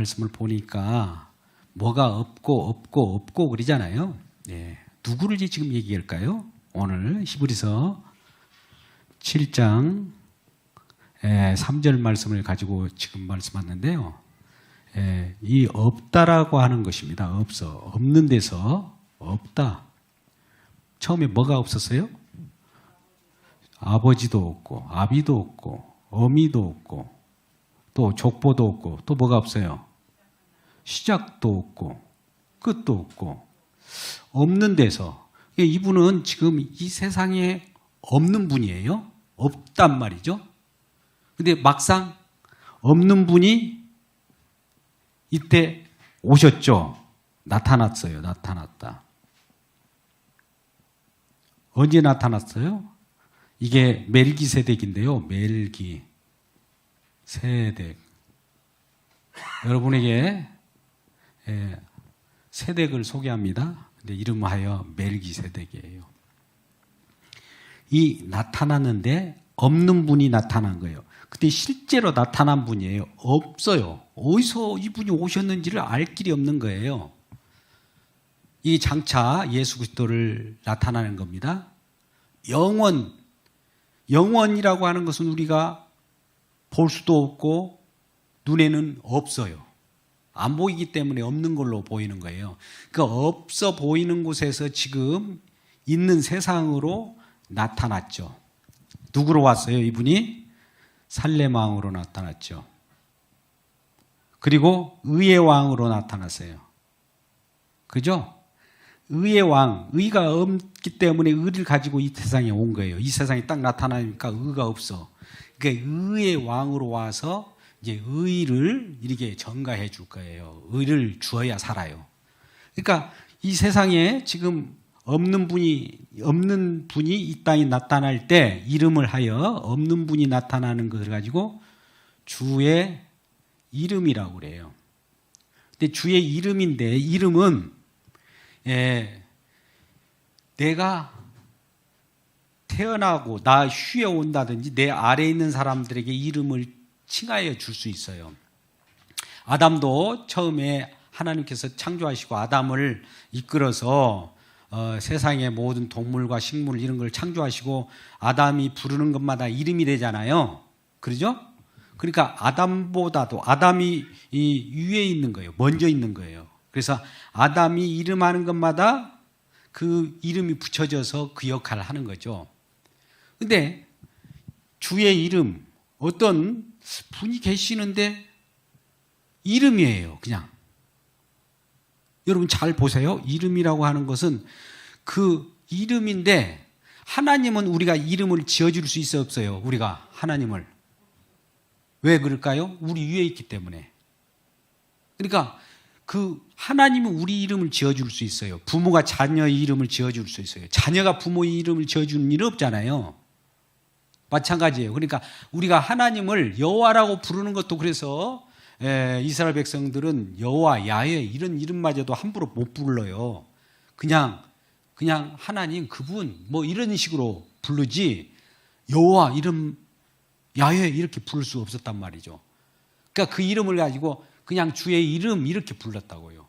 말씀을 보니까 뭐가 없고 그러잖아요. 예. 누구를 지금 얘기할까요? 오늘 히브리서 7장 3절 말씀을 가지고 지금 말씀하는데요. 이 없다라고 하는 것입니다. 없는 데서 없다. 처음에 뭐가 없었어요? 아버지도 없고 아비도 없고 어미도 없고 또 족보도 없고 또 뭐가 없어요? 시작도 없고 끝도 없고 없는 데서 이분은 지금 이 세상에 없는 분이에요. 없단 말이죠. 근데 막상 없는 분이 이때 오셨죠. 나타났어요. 나타났다. 언제 나타났어요? 이게 멜기세덱인데요. 멜기세덱. 여러분에게 세덱을 소개합니다. 근데 이름하여 멜기세덱이에요. 이 나타났는데 없는 분이 나타난 거예요. 근데 실제로 나타난 분이에요. 없어요. 어디서 이분이 오셨는지를 알 길이 없는 거예요. 이 장차 예수 그리스도를 나타나는 겁니다. 영원이라고 하는 것은 우리가 볼 수도 없고 눈에는 없어요. 안 보이기 때문에 없는 걸로 보이는 거예요. 그러니까 없어 보이는 곳에서 지금 있는 세상으로 나타났죠. 누구로 왔어요? 이분이 살렘 왕으로 나타났죠. 그리고 의의 왕으로 나타났어요. 그죠? 의의 왕, 의가 없기 때문에 의를 가지고 이 세상에 온 거예요. 이 세상에 딱 나타나니까 의가 없어. 그러니까 의의 왕으로 와서 이제 의를 이렇게 전가해 줄 거예요. 의를 주어야 살아요. 그러니까 이 세상에 지금 없는 분이 이 땅에 나타날 때 이름을 하여 없는 분이 나타나는 것을 가지고 주의 이름이라고 그래요. 근데 주의 이름인데 이름은 내가 태어나고 나 쉬어 온다든지 내 아래에 있는 사람들에게 이름을 칭하여 줄 수 있어요. 아담도 처음에 하나님께서 창조하시고 아담을 이끌어서 세상의 모든 동물과 식물 이런 걸 창조하시고 아담이 부르는 것마다 이름이 되잖아요. 그러죠? 그러니까 아담이 이 위에 있는 거예요. 먼저 있는 거예요. 그래서 아담이 이름하는 것마다 그 이름이 붙여져서 그 역할을 하는 거죠. 근데 주의 이름, 어떤 분이 계시는데 이름이에요. 그냥. 여러분 잘 보세요. 이름이라고 하는 것은 그 이름인데 하나님은 우리가 이름을 지어줄 수 있어 없어요? 우리가 하나님을. 왜 그럴까요? 우리 위에 있기 때문에. 그러니까 그 하나님은 우리 이름을 지어줄 수 있어요. 부모가 자녀의 이름을 지어줄 수 있어요. 자녀가 부모의 이름을 지어주는 일은 없잖아요. 마찬가지예요. 그러니까 우리가 하나님을 여호와라고 부르는 것도 그래서 이스라엘 백성들은 여호와, 야훼 이런 이름마저도 함부로 못 불러요. 그냥 하나님, 그분 뭐 이런 식으로 부르지 여호와 이름, 야훼 이렇게 부를 수 없었단 말이죠. 그러니까 그 이름을 가지고 그냥 주의 이름 이렇게 불렀다고요.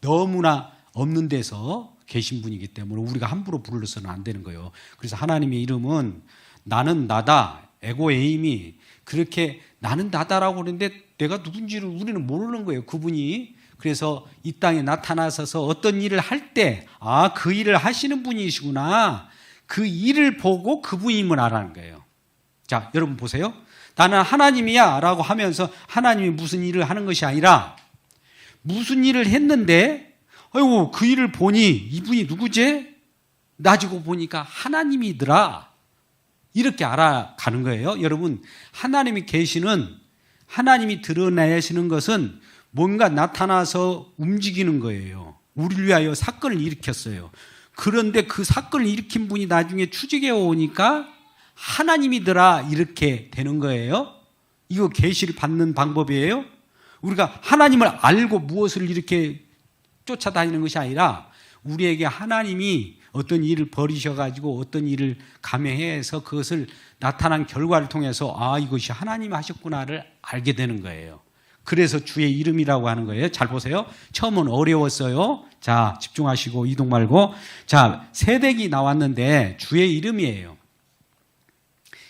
너무나 없는 데서 계신 분이기 때문에 우리가 함부로 부르서는 안 되는 거예요. 그래서 하나님의 이름은 나는 나다, 에고에임이 그렇게 나는 나다라고 그러는데 내가 누군지를 우리는 모르는 거예요. 그분이. 그래서 이 땅에 나타나셔서 어떤 일을 할 때 그 일을 하시는 분이시구나. 그 일을 보고 그분임을 알아는 거예요. 자, 여러분 보세요. 나는 하나님이야 라고 하면서 하나님이 무슨 일을 하는 것이 아니라 무슨 일을 했는데 아이고 그 일을 보니 이분이 누구지? 나지고 보니까 하나님이더라. 이렇게 알아가는 거예요. 여러분 하나님이 계시는 하나님이 드러내시는 것은 뭔가 나타나서 움직이는 거예요. 우리를 위하여 사건을 일으켰어요. 그런데 그 사건을 일으킨 분이 나중에 추적해 오니까 하나님이더라 이렇게 되는 거예요. 이거 계시를 받는 방법이에요. 우리가 하나님을 알고 무엇을 이렇게 쫓아다니는 것이 아니라 우리에게 하나님이 어떤 일을 벌이셔가지고 어떤 일을 감행해서 그것을 나타난 결과를 통해서 이것이 하나님이 하셨구나를 알게 되는 거예요. 그래서 주의 이름이라고 하는 거예요. 잘 보세요. 처음은 어려웠어요. 자, 집중하시고 이동 말고. 자, 세덱이 나왔는데 주의 이름이에요.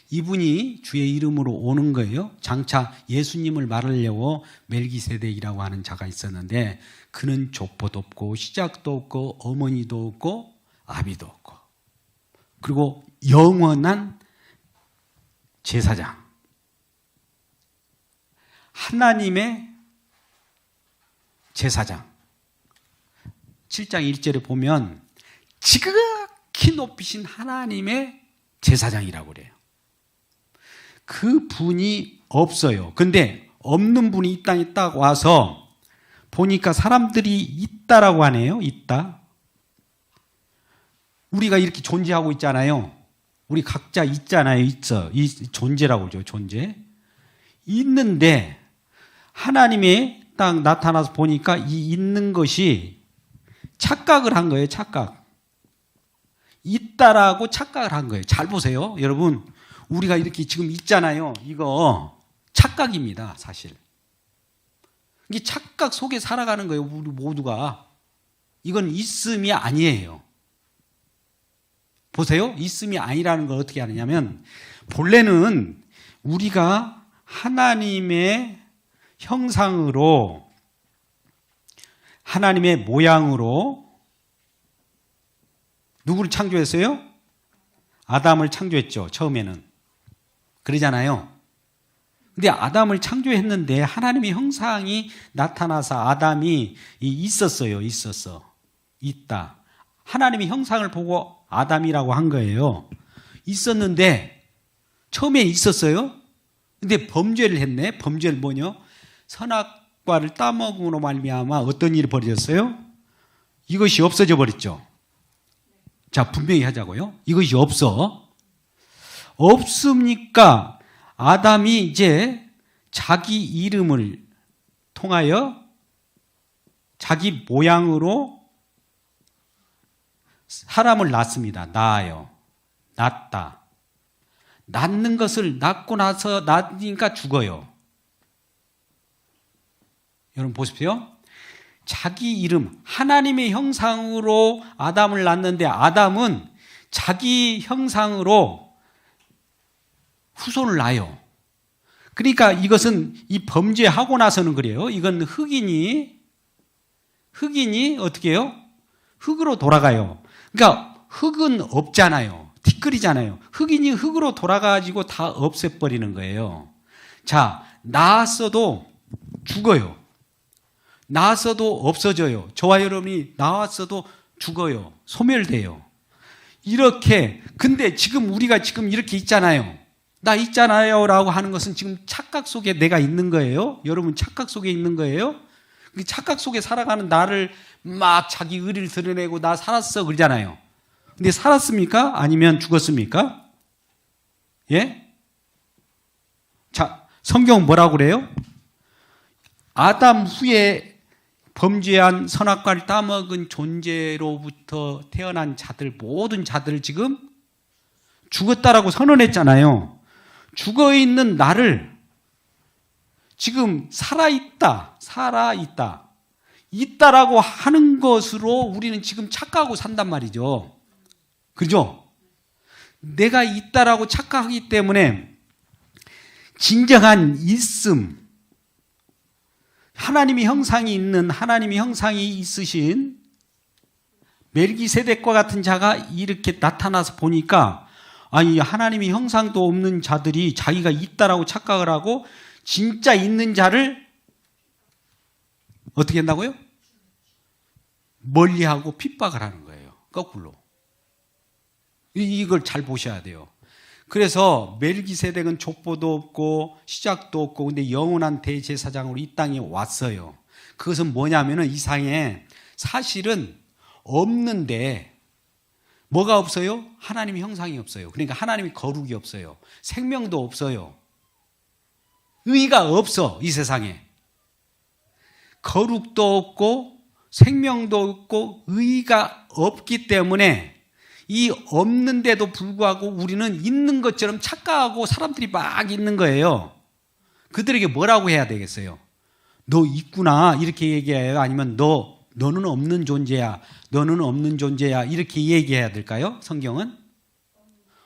이분이 주의 이름으로 오는 거예요. 장차 예수님을 말하려고 멜기세덱이라고 하는 자가 있었는데 그는 족보도 없고 시작도 없고 어머니도 없고 아비도 없고 그리고 영원한 제사장. 하나님의 제사장. 7장 1절에 보면 지극히 높이신 하나님의 제사장이라고 그래요. 그 분이 없어요. 근데 없는 분이 이 땅에 딱 와서 보니까 사람들이 있다라고 하네요. 있다. 우리가 이렇게 존재하고 있잖아요. 우리 각자 있잖아요. 있어. 이 존재라고 그러죠. 존재. 있는데 하나님이 딱 나타나서 보니까 이 있는 것이 착각을 한 거예요. 착각. 있다라고 착각을 한 거예요. 잘 보세요. 여러분, 우리가 이렇게 지금 있잖아요. 이거 착각입니다. 사실. 이게 착각 속에 살아가는 거예요. 우리 모두가. 이건 있음이 아니에요. 보세요. 있음이 아니라는 걸 어떻게 아느냐면 본래는 우리가 하나님의 형상으로 하나님의 모양으로 누구를 창조했어요? 아담을 창조했죠. 처음에는. 그러잖아요. 근데 아담을 창조했는데 하나님의 형상이 나타나서 아담이 있었어요. 있다. 하나님의 형상을 보고 아담이라고 한 거예요. 있었는데 처음에 있었어요. 근데 범죄를 했네. 범죄를 뭐냐? 선악과를 따먹음으로 말미암아 어떤 일이 벌어졌어요? 이것이 없어져 버렸죠. 자, 분명히 하자고요. 이것이 없으니까 아담이 이제 자기 이름을 통하여 자기 모양으로 사람을 낳습니다. 낳다. 낳는 것을 낳고 나서 낳으니까 죽어요. 여러분 보십시오. 자기 이름, 하나님의 형상으로 아담을 낳는데 아담은 자기 형상으로 후손을 낳아요. 그러니까 이것은 이 범죄하고 나서는 그래요. 이건 흑인이 어떻게 해요? 흑으로 돌아가요. 그러니까 흑은 없잖아요. 티끌이잖아요. 흑인이 흑으로 돌아가지고 다 없애버리는 거예요. 자, 낳았어도 죽어요. 낳았어도 없어져요. 저와 여러분이 낳았어도 죽어요. 소멸돼요. 이렇게. 근데 지금 우리가 지금 이렇게 있잖아요. 나 있잖아요 라고 하는 것은 지금 착각 속에 내가 있는 거예요. 여러분 착각 속에 있는 거예요. 착각 속에 살아가는 나를 막 자기 의리를 드러내고 나 살았어 그러잖아요. 근데 살았습니까? 아니면 죽었습니까? 예? 자, 성경은 뭐라고 그래요? 아담 후에 범죄한 선악과를 따먹은 존재로부터 태어난 자들, 모든 자들을 지금 죽었다라고 선언했잖아요. 죽어있는 나를 지금 살아있다라고 하는 것으로 우리는 지금 착각하고 산단 말이죠. 그죠? 내가 있다라고 착각하기 때문에 진정한 있음, 하나님의 형상이 있는, 하나님의 형상이 있으신 멜기세덱과 같은 자가 이렇게 나타나서 보니까 아니 하나님의 형상도 없는 자들이 자기가 있다라고 착각을 하고 진짜 있는 자를 어떻게 한다고요? 멀리하고 핍박을 하는 거예요. 거꾸로. 이걸 잘 보셔야 돼요. 그래서 멜기세덱은 족보도 없고 시작도 없고 근데 영원한 대제사장으로 이 땅에 왔어요. 그것은 뭐냐면은 이상에 사실은 없는데 뭐가 없어요? 하나님의 형상이 없어요. 그러니까 하나님의 거룩이 없어요. 생명도 없어요. 의가 없어 이 세상에. 거룩도 없고 생명도 없고 의가 없기 때문에 이 없는데도 불구하고 우리는 있는 것처럼 착각하고 사람들이 막 있는 거예요. 그들에게 뭐라고 해야 되겠어요? 너 있구나 이렇게 얘기해요? 아니면 너는 없는 존재야, 너는 없는 존재야 이렇게 얘기해야 될까요? 성경은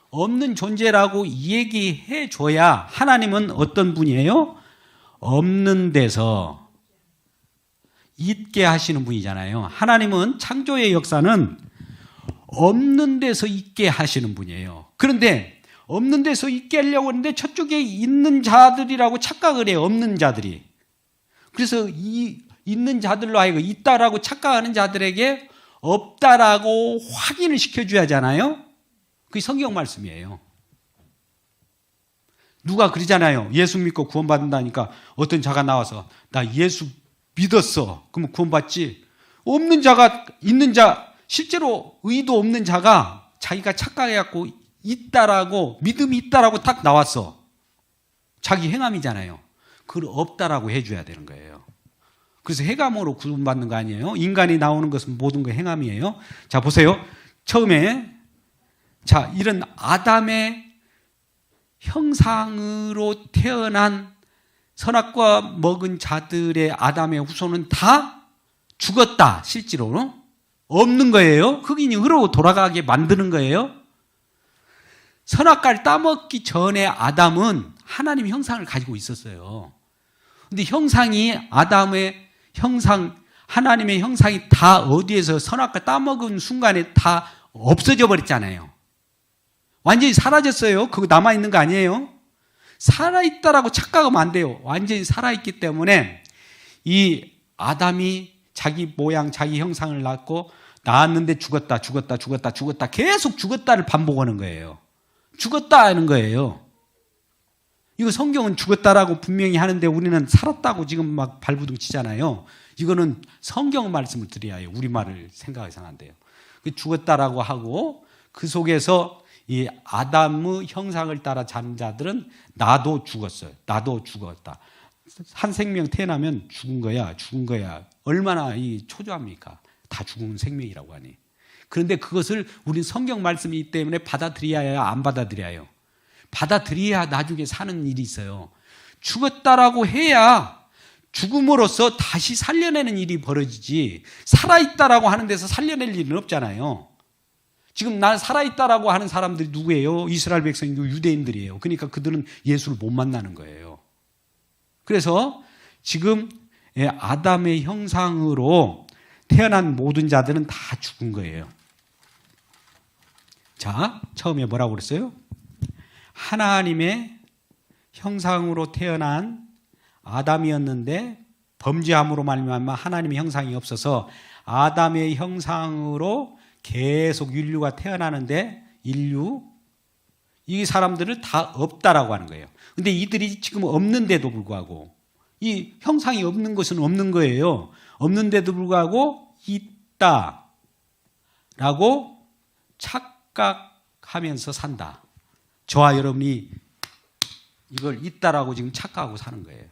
없는 존재라고 얘기해 줘야 하나님은 어떤 분이에요? 없는 데서 있게 하시는 분이잖아요. 하나님은 창조의 역사는 없는 데서 있게 하시는 분이에요. 그런데 없는 데서 있게 하려고 하는데 저쪽에 있는 자들이라고 착각을 해요. 없는 자들이. 그래서 이 있는 자들로 하여금 있다라고 착각하는 자들에게 없다라고 확인을 시켜줘야 하잖아요. 그게 성경 말씀이에요. 누가 그러잖아요. 예수 믿고 구원받는다니까 어떤 자가 나와서 나 예수 믿었어. 그러면 구원받지. 없는 자가 있는 자, 실제로 의도 없는 자가 자기가 착각해갖고 있다라고 믿음이 있다라고 딱 나왔어. 자기 행함이잖아요. 그걸 없다라고 해줘야 되는 거예요. 그래서 행함으로 구원받는 거 아니에요. 인간이 나오는 것은 모든 거 행함이에요. 자 보세요. 처음에 자 이런 아담의 형상으로 태어난 선악과 먹은 자들의 아담의 후손은 다 죽었다. 실제로는 없는 거예요. 흑인이 흐르고 돌아가게 만드는 거예요. 선악과를 따먹기 전에 아담은 하나님 형상을 가지고 있었어요. 근데 형상이 아담의 형상, 하나님의 형상이 다 어디에서 선악과 따먹은 순간에 다 없어져 버렸잖아요. 완전히 사라졌어요. 그거 남아있는 거 아니에요? 살아있다라고 착각하면 안 돼요. 완전히 살아있기 때문에 이 아담이 자기 모양, 자기 형상을 낳고 낳았는데 죽었다, 죽었다, 죽었다, 죽었다. 계속 죽었다를 반복하는 거예요. 죽었다 하는 거예요. 이거 성경은 죽었다라고 분명히 하는데 우리는 살았다고 지금 막 발부둥 치잖아요. 이거는 성경 말씀을 드려야 해요. 우리말을 생각해서는 안 돼요. 죽었다라고 하고 그 속에서 이 아담의 형상을 따라 자는 자들은 나도 죽었어요. 나도 죽었다. 한 생명 태어나면 죽은 거야, 죽은 거야. 얼마나 이 초조합니까? 다 죽은 생명이라고 하니. 그런데 그것을 우린 성경 말씀이기 때문에 받아들여야 해요, 안 받아들여야 해요? 받아들여야 나중에 사는 일이 있어요. 죽었다라고 해야 죽음으로써 다시 살려내는 일이 벌어지지 살아있다라고 하는 데서 살려낼 일은 없잖아요. 지금 난 살아있다라고 하는 사람들이 누구예요? 이스라엘 백성이고 유대인들이에요. 그러니까 그들은 예수를 못 만나는 거예요. 그래서 지금 아담의 형상으로 태어난 모든 자들은 다 죽은 거예요. 자, 처음에 뭐라고 그랬어요? 하나님의 형상으로 태어난 아담이었는데 범죄함으로 말미암아 하나님의 형상이 없어서 아담의 형상으로 계속 인류가 태어나는데 이 사람들을 다 없다라고 하는 거예요. 근데 이들이 지금 없는데도 불구하고 이 형상이 없는 것은 없는 거예요. 없는데도 불구하고 있다라고 착각하면서 산다. 저와 여러분이 이걸 있다라고 지금 착각하고 사는 거예요.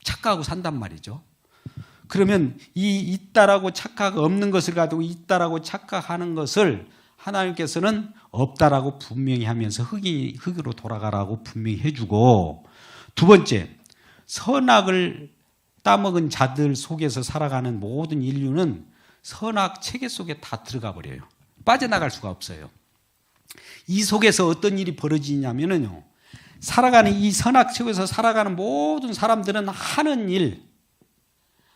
착각하고 산단 말이죠. 그러면 이 있다라고 착각, 없는 것을 가지고 있다라고 착각하는 것을 하나님께서는 없다라고 분명히 하면서 흙으로 돌아가라고 분명히 해주고, 두 번째, 선악을 따먹은 자들 속에서 살아가는 모든 인류는 선악 체계 속에 다 들어가 버려요. 빠져나갈 수가 없어요. 이 속에서 어떤 일이 벌어지냐면요, 살아가는 이 선악 체계에서 살아가는 모든 사람들은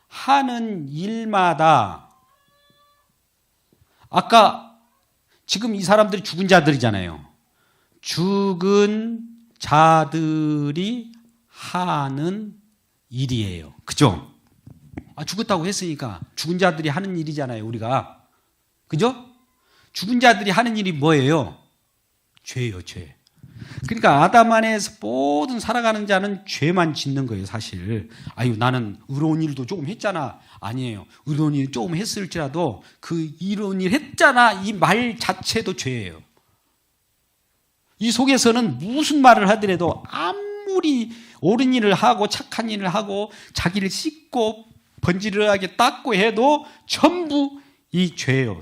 하는 일마다 아까 지금 이 사람들이 죽은 자들이잖아요. 죽은 자들이 하는 일이에요. 그죠? 죽었다고 했으니까 죽은 자들이 하는 일이잖아요, 우리가. 그죠? 죽은 자들이 하는 일이 뭐예요? 죄예요, 죄. 그러니까 아담 안에서 모든 살아가는 자는 죄만 짓는 거예요, 사실. 아유, 나는 의로운 일도 조금 했잖아. 아니에요. 의로운 일 조금 했을지라도 그 의로운 일 했잖아 이 말 자체도 죄예요. 이 속에서는 무슨 말을 하더라도 아무리 옳은 일을 하고 착한 일을 하고 자기를 씻고 번지르르하게 닦고 해도 전부 이 죄예요.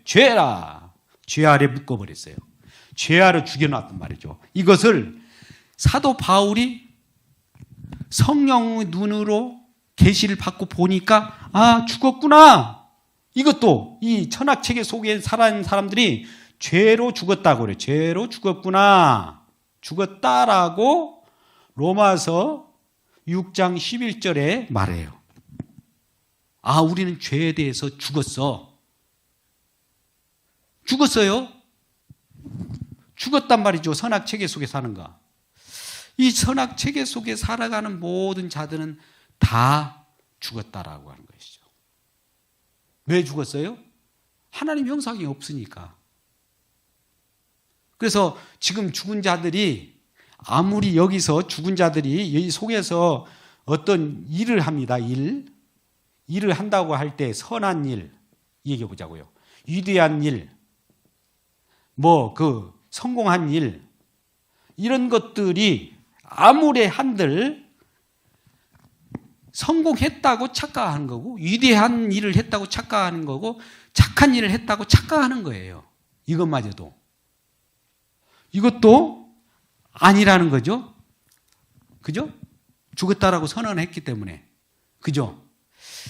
죄라. 죄 아래 묶어버렸어요. 죄 아래 죽여놨단 말이죠. 이것을 사도 바울이 성령의 눈으로 계시를 받고 보니까 아, 죽었구나. 이것도 이 천학체계 속에 살아있는 사람들이 죄로 죽었다고 그래요. 죄로 죽었구나. 죽었다라고 로마서 6장 11절에 말해요. 아, 우리는 죄에 대해서 죽었어. 죽었어요? 죽었단 말이죠. 선악체계 속에 사는 거. 이 선악체계 속에 살아가는 모든 자들은 다 죽었다라고 하는 것이죠. 왜 죽었어요? 하나님 형상이 없으니까. 그래서 지금 죽은 자들이 아무리 여기서 죽은 자들이 이 속에서 어떤 일을 합니다. 일을 한다고 할 때 선한 일 얘기해 보자고요. 위대한 일, 성공한 일, 이런 것들이 아무리 한들 성공했다고 착각하는 거고, 위대한 일을 했다고 착각하는 거고, 착한 일을 했다고 착각하는 거예요. 이것마저도. 이것도 아니라는 거죠. 그죠? 죽었다라고 선언했기 때문에. 그죠?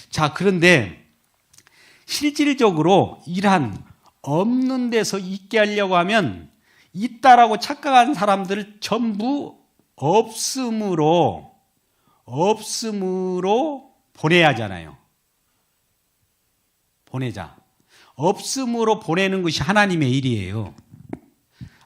자, 그런데 실질적으로 이러한 없는 데서 있게 하려고 하면 있다라고 착각한 사람들을 전부 없음으로 보내야 하잖아요. 보내자. 없음으로 보내는 것이 하나님의 일이에요.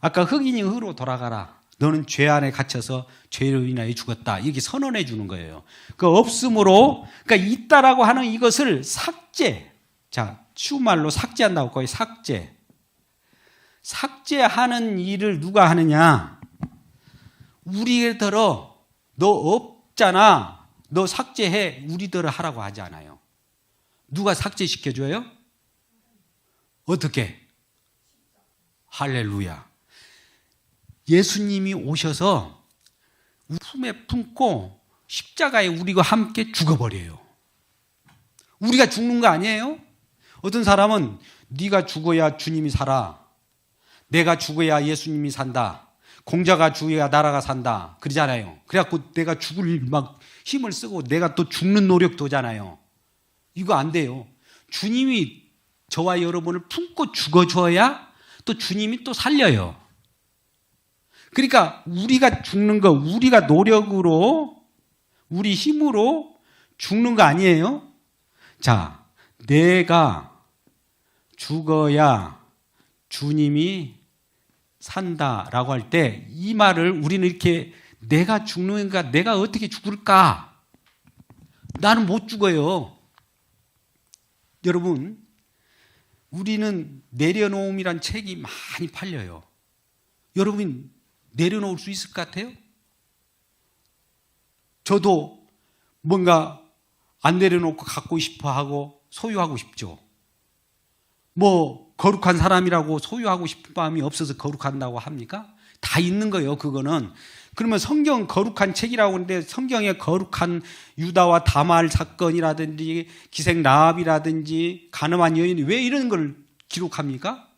아까 흑인이 흑으로 돌아가라. 너는 죄 안에 갇혀서 죄로 인하여 죽었다. 이렇게 선언해 주는 거예요. 그 없음으로, 그러니까 있다라고 하는 이것을 삭제. 자, 쉬운 말로 삭제한다고 거의 삭제. 삭제하는 일을 누가 하느냐? 우리더러 너 없잖아. 너 삭제해. 우리더러 하라고 하지 않아요. 누가 삭제시켜줘요? 어떻게? 할렐루야. 예수님이 오셔서 품에 품고 십자가에 우리가 함께 죽어버려요. 우리가 죽는 거 아니에요? 어떤 사람은 네가 죽어야 주님이 살아. 내가 죽어야 예수님이 산다. 공자가 죽어야 나라가 산다. 그러잖아요. 그래갖고 내가 죽을 막 힘을 쓰고 내가 또 죽는 노력도 하잖아요. 이거 안 돼요. 주님이 저와 여러분을 품고 죽어줘야 또 주님이 또 살려요. 그러니까 우리가 죽는 거, 우리가 노력으로, 우리 힘으로 죽는 거 아니에요? 자, 내가 죽어야 주님이 산다라고 할 때 이 말을 우리는 이렇게 내가 죽는가, 내가 어떻게 죽을까? 나는 못 죽어요. 여러분, 우리는 내려놓음이란 책이 많이 팔려요. 여러분 내려놓을 수 있을 것 같아요? 저도 뭔가 안 내려놓고 갖고 싶어 하고 소유하고 싶죠. 거룩한 사람이라고 소유하고 싶은 마음이 없어서 거룩한다고 합니까? 다 있는 거예요, 그거는. 그러면 성경 거룩한 책이라고 하는데 성경에 거룩한 유다와 다말 사건이라든지 기생 라합이라든지 가늠한 여인이 왜 이런 걸 기록합니까?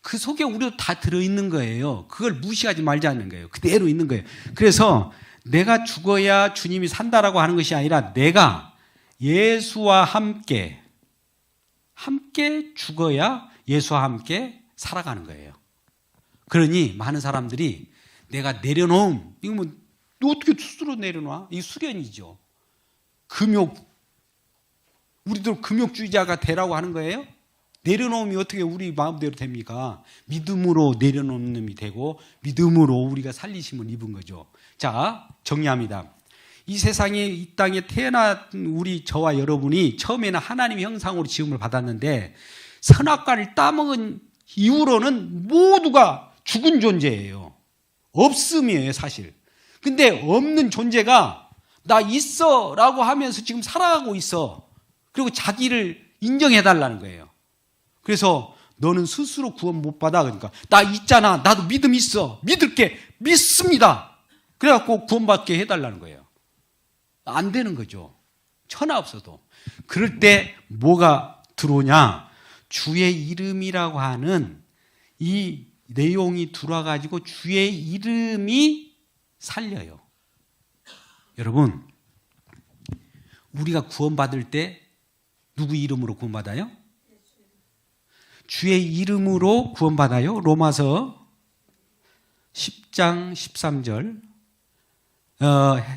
그 속에 우리도 다 들어있는 거예요. 그걸 무시하지 말자는 거예요. 그대로 있는 거예요. 그래서 내가 죽어야 주님이 산다라고 하는 것이 아니라 내가 예수와 함께 죽어야 예수와 함께 살아가는 거예요. 그러니 많은 사람들이 내가 내려놓음, 이거 너 어떻게 스스로 내려놔? 이게 수련이죠. 우리도 금욕주의자가 되라고 하는 거예요? 내려놓음이 어떻게 우리 마음대로 됩니까? 믿음으로 내려놓음이 되고 믿음으로 우리가 살리심을 입은 거죠. 자, 정리합니다. 이 세상에 이 땅에 태어난 저와 여러분이 처음에는 하나님의 형상으로 지음을 받았는데 선악과를 따먹은 이후로는 모두가 죽은 존재예요. 없음이에요, 사실. 근데 없는 존재가 나 있어 라고 하면서 지금 살아가고 있어. 그리고 자기를 인정해달라는 거예요. 그래서 너는 스스로 구원 못 받아. 그러니까 나 있잖아. 나도 믿음 있어. 믿을게. 믿습니다. 그래갖고 구원받게 해달라는 거예요. 안 되는 거죠. 천하 없어도. 그럴 때 뭐가 들어오냐? 주의 이름이라고 하는 이 내용이 들어와가지고 주의 이름이 살려요. 여러분, 우리가 구원받을 때 누구 이름으로 구원받아요? 주의 이름으로 구원받아요. 로마서 10장 13절,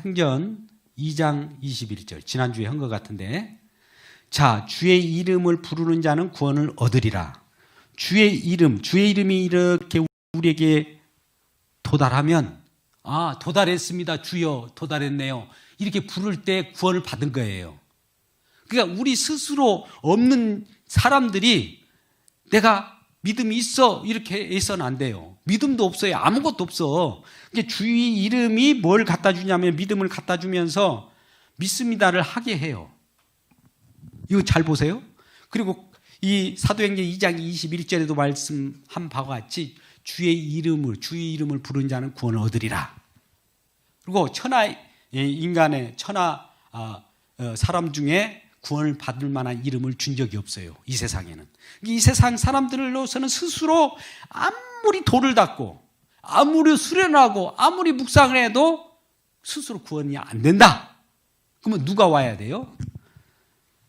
행전 2장 21절. 지난주에 한 것 같은데, 자, 주의 이름을 부르는 자는 구원을 얻으리라. 주의 이름이 이렇게 우리에게 도달하면, 아, 도달했습니다. 주여, 도달했네요. 이렇게 부를 때 구원을 받은 거예요. 그러니까 우리 스스로 없는 사람들이 내가 믿음이 있어 이렇게 해서는 안 돼요. 믿음도 없어요. 아무것도 없어. 그러니까 주의 이름이 뭘 갖다 주냐면 믿음을 갖다 주면서 믿습니다를 하게 해요. 이거 잘 보세요. 그리고 이 사도행전 2장 21절에도 말씀한 바와 같이 주의 이름을 부른 자는 구원을 얻으리라. 그리고 인간의 천하 사람 중에 구원을 받을 만한 이름을 준 적이 없어요. 이 세상에는. 이 세상 사람들로서는 스스로 아무리 돌을 닦고 아무리 수련하고 아무리 묵상을 해도 스스로 구원이 안 된다. 그러면 누가 와야 돼요?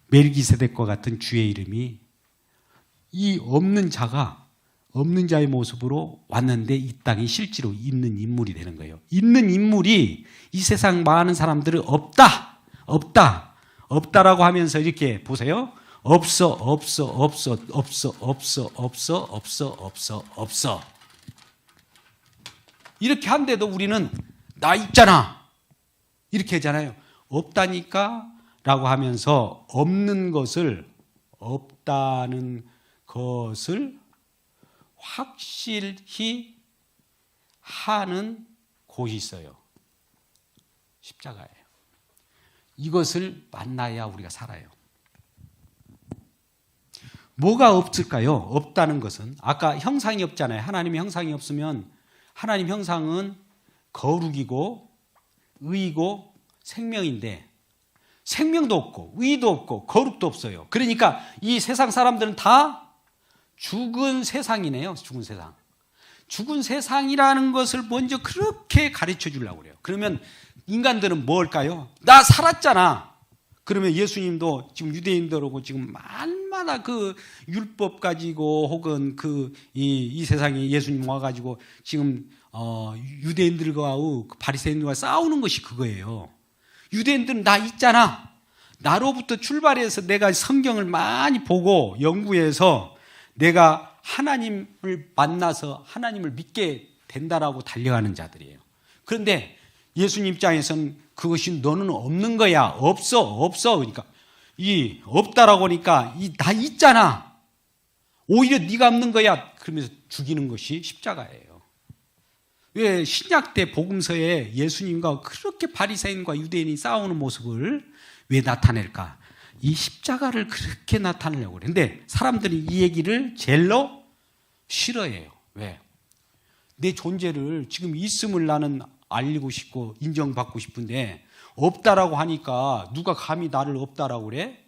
멜기세덱과 같은 주의 이름이 이 없는 자의 모습으로 왔는데 이 땅에 실제로 있는 인물이 되는 거예요. 있는 인물이 이 세상 많은 사람들은 없다라고 하면서 이렇게 보세요. 없어. 이렇게 한데도 우리는 나 있잖아. 이렇게 하잖아요. 없다니까 라고 하면서 없다는 것을 확실히 하는 곳이 있어요. 십자가예요. 이것을 만나야 우리가 살아요. 뭐가 없을까요? 없다는 것은 아까 형상이 없잖아요. 하나님의 형상이 없으면 하나님 형상은 거룩이고 의이고 생명인데 생명도 없고 의도 없고 거룩도 없어요. 그러니까 이 세상 사람들은 다 죽은 세상이네요. 죽은 세상. 죽은 세상이라는 것을 먼저 그렇게 가르쳐 주려고 그래요. 그러면 인간들은 뭘까요? 나 살았잖아. 그러면 예수님도 지금 유대인들하고 지금 말마다 그 율법 가지고 혹은 이 세상에 예수님 와가지고 지금 유대인들과 바리새인들과 싸우는 것이 그거예요. 유대인들은 나 있잖아. 나로부터 출발해서 내가 성경을 많이 보고 연구해서 내가 하나님을 만나서 하나님을 믿게 된다라고 달려가는 자들이에요. 그런데 예수님 입장에서는 그것이 너는 없는 거야. 없어. 그러니까 이 없다라고 하니까 나 있잖아. 오히려 네가 없는 거야. 그러면서 죽이는 것이 십자가예요. 왜 신약 때 복음서에 예수님과 그렇게 바리새인과 유대인이 싸우는 모습을 왜 나타낼까? 이 십자가를 그렇게 나타내려고 그래. 근데 사람들이 이 얘기를 제일로 싫어해요. 왜? 내 존재를 지금 있음을 나는 알리고 싶고 인정받고 싶은데 없다라고 하니까 누가 감히 나를 없다라고 그래?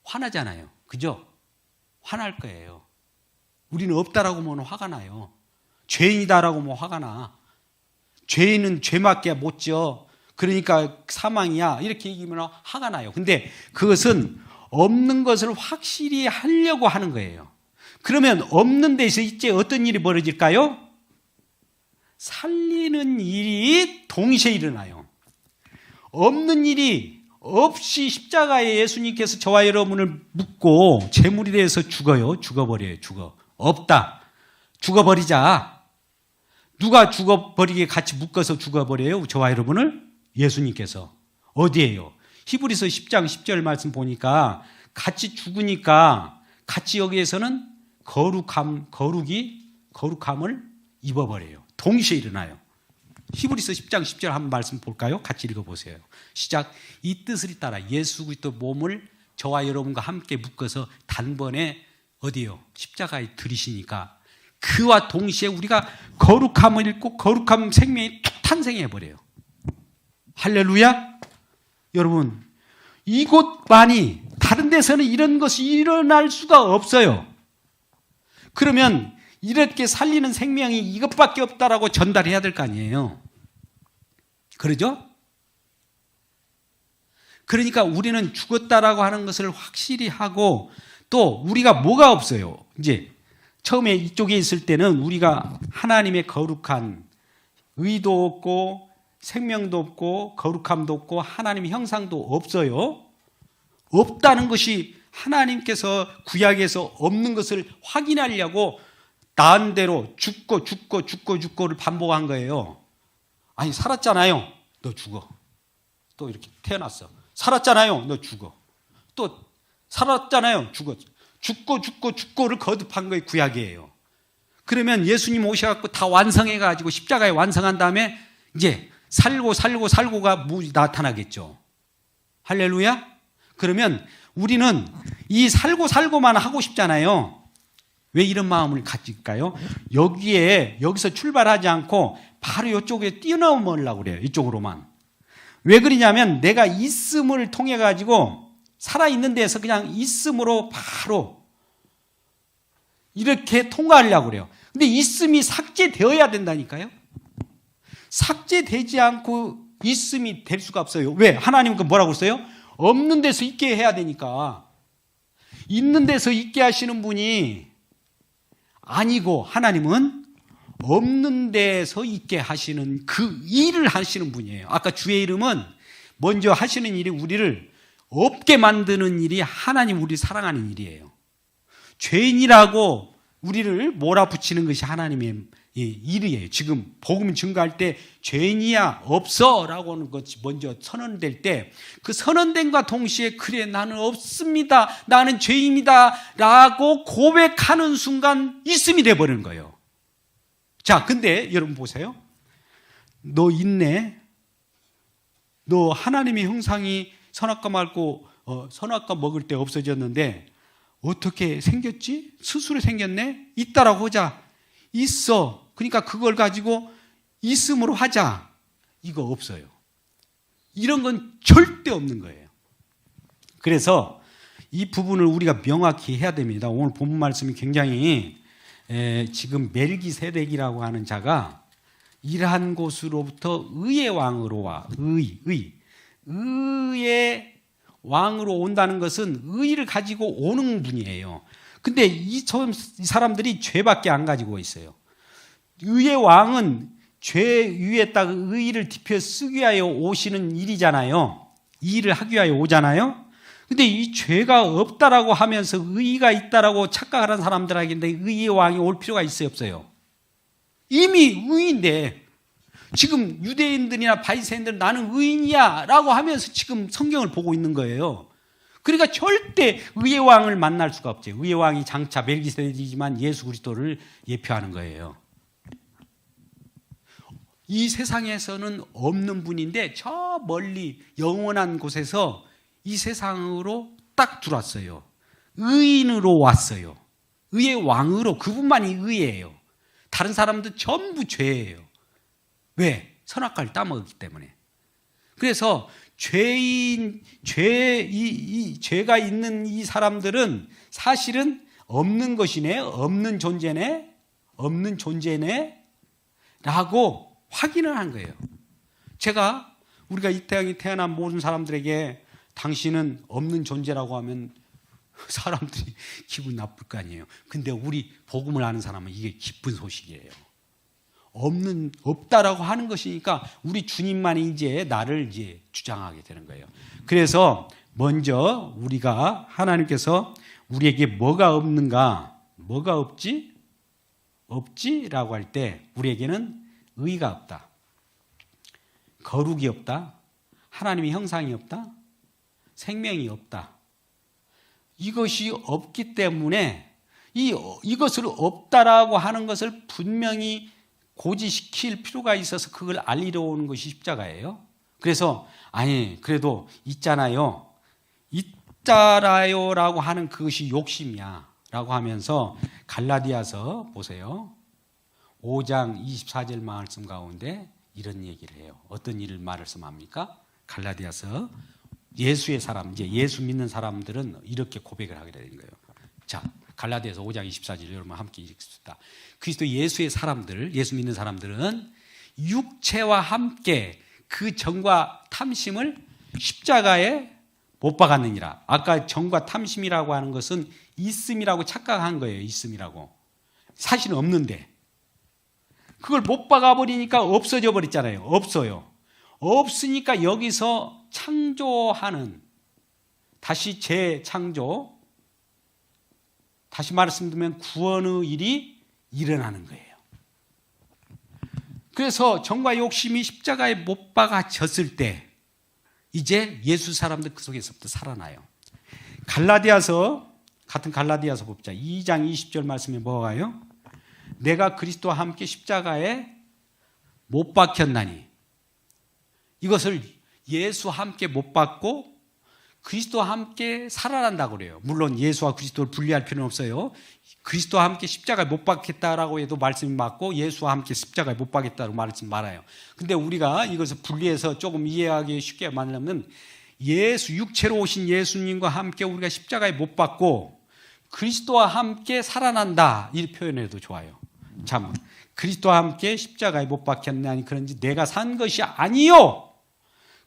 화나잖아요. 그죠? 화날 거예요. 우리는 없다라고 하면 화가 나요. 죄인이다라고 하면 화가 나. 죄인은 죄밖에 못 지어. 그러니까 사망이야. 이렇게 얘기하면 화가 나요. 근데 그것은 없는 것을 확실히 하려고 하는 거예요. 그러면 없는 데서 이제 어떤 일이 벌어질까요? 살리는 일이 동시에 일어나요. 없는 일이 없이 십자가에 예수님께서 저와 여러분을 묻고 제물이 돼서 죽어요. 죽어버려요. 없다. 죽어버리자. 누가 죽어버리게 같이 묶어서 죽어버려요? 저와 여러분을? 예수님께서. 어디에요? 히브리서 10장 10절 말씀 보니까 같이 죽으니까 같이 여기에서는 거룩함을 입어버려요. 동시에 일어나요. 히브리서 10장 10절 한번 말씀 볼까요? 같이 읽어보세요. 시작. 이 뜻을 따라 예수 그리스도 몸을 저와 여러분과 함께 묶어서 단번에 어디요? 십자가에 들이시니까 그와 동시에 우리가 거룩함을 잃고 거룩함 생명이 툭 탄생해버려요. 할렐루야. 여러분, 이곳만이 다른 데서는 이런 것이 일어날 수가 없어요. 그러면 이렇게 살리는 생명이 이것밖에 없다라고 전달해야 될 거 아니에요. 그러죠? 그러니까 우리는 죽었다라고 하는 것을 확실히 하고 또 우리가 뭐가 없어요. 이제 처음에 이쪽에 있을 때는 우리가 하나님의 거룩한 의도 없고 생명도 없고 거룩함도 없고 하나님의 형상도 없어요. 없다는 것이 하나님께서 구약에서 없는 것을 확인하려고 나은대로 죽고를 반복한 거예요. 아니 살았잖아요. 너 죽어. 또 이렇게 태어났어. 살았잖아요. 너 죽어. 또 살았잖아요. 죽어. 죽고를 거듭한 거예요. 구약이에요. 그러면 예수님 오셔갖고 다 완성해가지고 십자가에 완성한 다음에 이제 살고가 나타나겠죠. 할렐루야. 그러면 우리는 이 살고만 하고 싶잖아요. 왜 이런 마음을 가질까요? 여기서 출발하지 않고 바로 이쪽에 뛰어넘으려고 그래요. 이쪽으로만. 왜 그러냐면 내가 있음을 통해 가지고 살아있는 데서 그냥 있음으로 바로 이렇게 통과하려고 그래요. 근데 있음이 삭제되어야 된다니까요. 삭제되지 않고 있음이 될 수가 없어요. 왜? 하나님은 뭐라고 했어요? 없는 데서 있게 해야 되니까. 있는 데서 있게 하시는 분이 아니고 하나님은 없는 데서 있게 하시는 그 일을 하시는 분이에요. 아까 주의 이름은 먼저 하시는 일이 우리를 없게 만드는 일이 하나님 우리 사랑하는 일이에요. 죄인이라고 우리를 몰아붙이는 것이 하나님의 일이에요. 지금 복음 증거할 때 죄인이야 없어 라고 하는 것이 먼저 선언될 때 그 선언됨과 동시에 그래 나는 없습니다. 나는 죄인이다 라고 고백하는 순간 있음이 돼버리는 거예요. 자, 근데 여러분 보세요. 너 있네. 너 하나님의 형상이 선악과 먹을 때 없어졌는데 어떻게 생겼지? 스스로 생겼네? 있다라고 하자. 있어. 그러니까 그걸 가지고 있음으로 하자. 이거 없어요. 이런 건 절대 없는 거예요. 그래서 이 부분을 우리가 명확히 해야 됩니다. 오늘 본문 말씀이 굉장히 지금 멜기세덱이라고 하는 자가 이러한 곳으로부터 의의 왕으로 와. 의의 왕으로 온다는 것은 의를 가지고 오는 분이에요. 근데 이 사람들이 죄밖에 안 가지고 있어요. 의의 왕은 죄 위에다가 의를 덮여 쓰기 위하여 오시는 일이잖아요. 이 일을 하기 위하여 오잖아요. 근데 이 죄가 없다라고 하면서 의가 있다라고 착각하는 사람들에게 의의 왕이 올 필요가 있어요, 없어요? 이미 의인데 지금 유대인들이나 바리새인들은 나는 의인이야 라고 하면서 지금 성경을 보고 있는 거예요. 그러니까 절대 의의 왕을 만날 수가 없죠. 의의 왕이 장차 멜기세덱이지만 예수 그리스도를 예표하는 거예요. 이 세상에서는 없는 분인데 저 멀리 영원한 곳에서 이 세상으로 딱 들어왔어요. 의인으로 왔어요. 의의 왕으로. 그분만이 의예요. 다른 사람들 전부 죄예요. 왜? 선악과를 따먹었기 때문에. 그래서 죄가 있는 이 사람들은 사실은 없는 것이네, 없는 존재네 라고 확인을 한 거예요. 우리가 이 땅에 태어난 모든 사람들에게 당신은 없는 존재라고 하면 사람들이 기분 나쁠 거 아니에요. 근데 우리 복음을 아는 사람은 이게 기쁜 소식이에요. 없다라고 하는 것이니까 우리 주님만이 이제 나를 이제 주장하게 되는 거예요. 그래서 먼저 우리가 하나님께서 우리에게 뭐가 없는가, 뭐가 없지? 없지라고 할 때 우리에게는 의가 없다. 거룩이 없다. 하나님의 형상이 없다. 생명이 없다. 이것이 없기 때문에 이것을 없다라고 하는 것을 분명히 고지시킬 필요가 있어서 그걸 알리러 오는 것이 십자가예요. 그래서 그래도 있잖아요. 있잖아요라고 하는 그것이 욕심이야 라고 하면서 갈라디아서 보세요. 5장 24절 말씀 가운데 이런 얘기를 해요. 어떤 일을 말씀합니까? 갈라디아서 예수의 사람, 이제 예수 믿는 사람들은 이렇게 고백을 하게 되는 거예요. 자, 갈라디아서 5장 24절 여러분 함께 읽습니다. 그리스도 예수의 사람들, 예수 믿는 사람들은 육체와 함께 그 정과 탐심을 십자가에 못 박았느니라. 아까 정과 탐심이라고 하는 것은 있음이라고 착각한 거예요. 있음이라고. 사실은 없는데 그걸 못 박아버리니까 없어져 버렸잖아요. 없어요. 없으니까 여기서 창조하는, 다시 재창조, 다시 말씀드리면 구원의 일이 일어나는 거예요. 그래서 정과 욕심이 십자가에 못 박아졌을 때 이제 예수 사람들 그 속에서부터 살아나요. 같은 갈라디아서 봅자. 2장 20절 말씀에 뭐가요? 내가 그리스도와 함께 십자가에 못 박혔나니. 이것을 예수와 함께 못 박고 그리스도와 함께 살아난다고 그래요. 물론 예수와 그리스도를 분리할 필요는 없어요. 그리스도와 함께 십자가에 못 박겠다라고 해도 말씀이 맞고 예수와 함께 십자가에 못 박겠다고 말씀 말아요. 근데 우리가 이것을 분리해서 조금 이해하기 쉽게 말하면 육체로 오신 예수님과 함께 우리가 십자가에 못 박고 그리스도와 함께 살아난다, 이 표현해도 좋아요. 참, 그리스도와 함께 십자가에 못 박혔나니 그런지 내가 산 것이 아니요.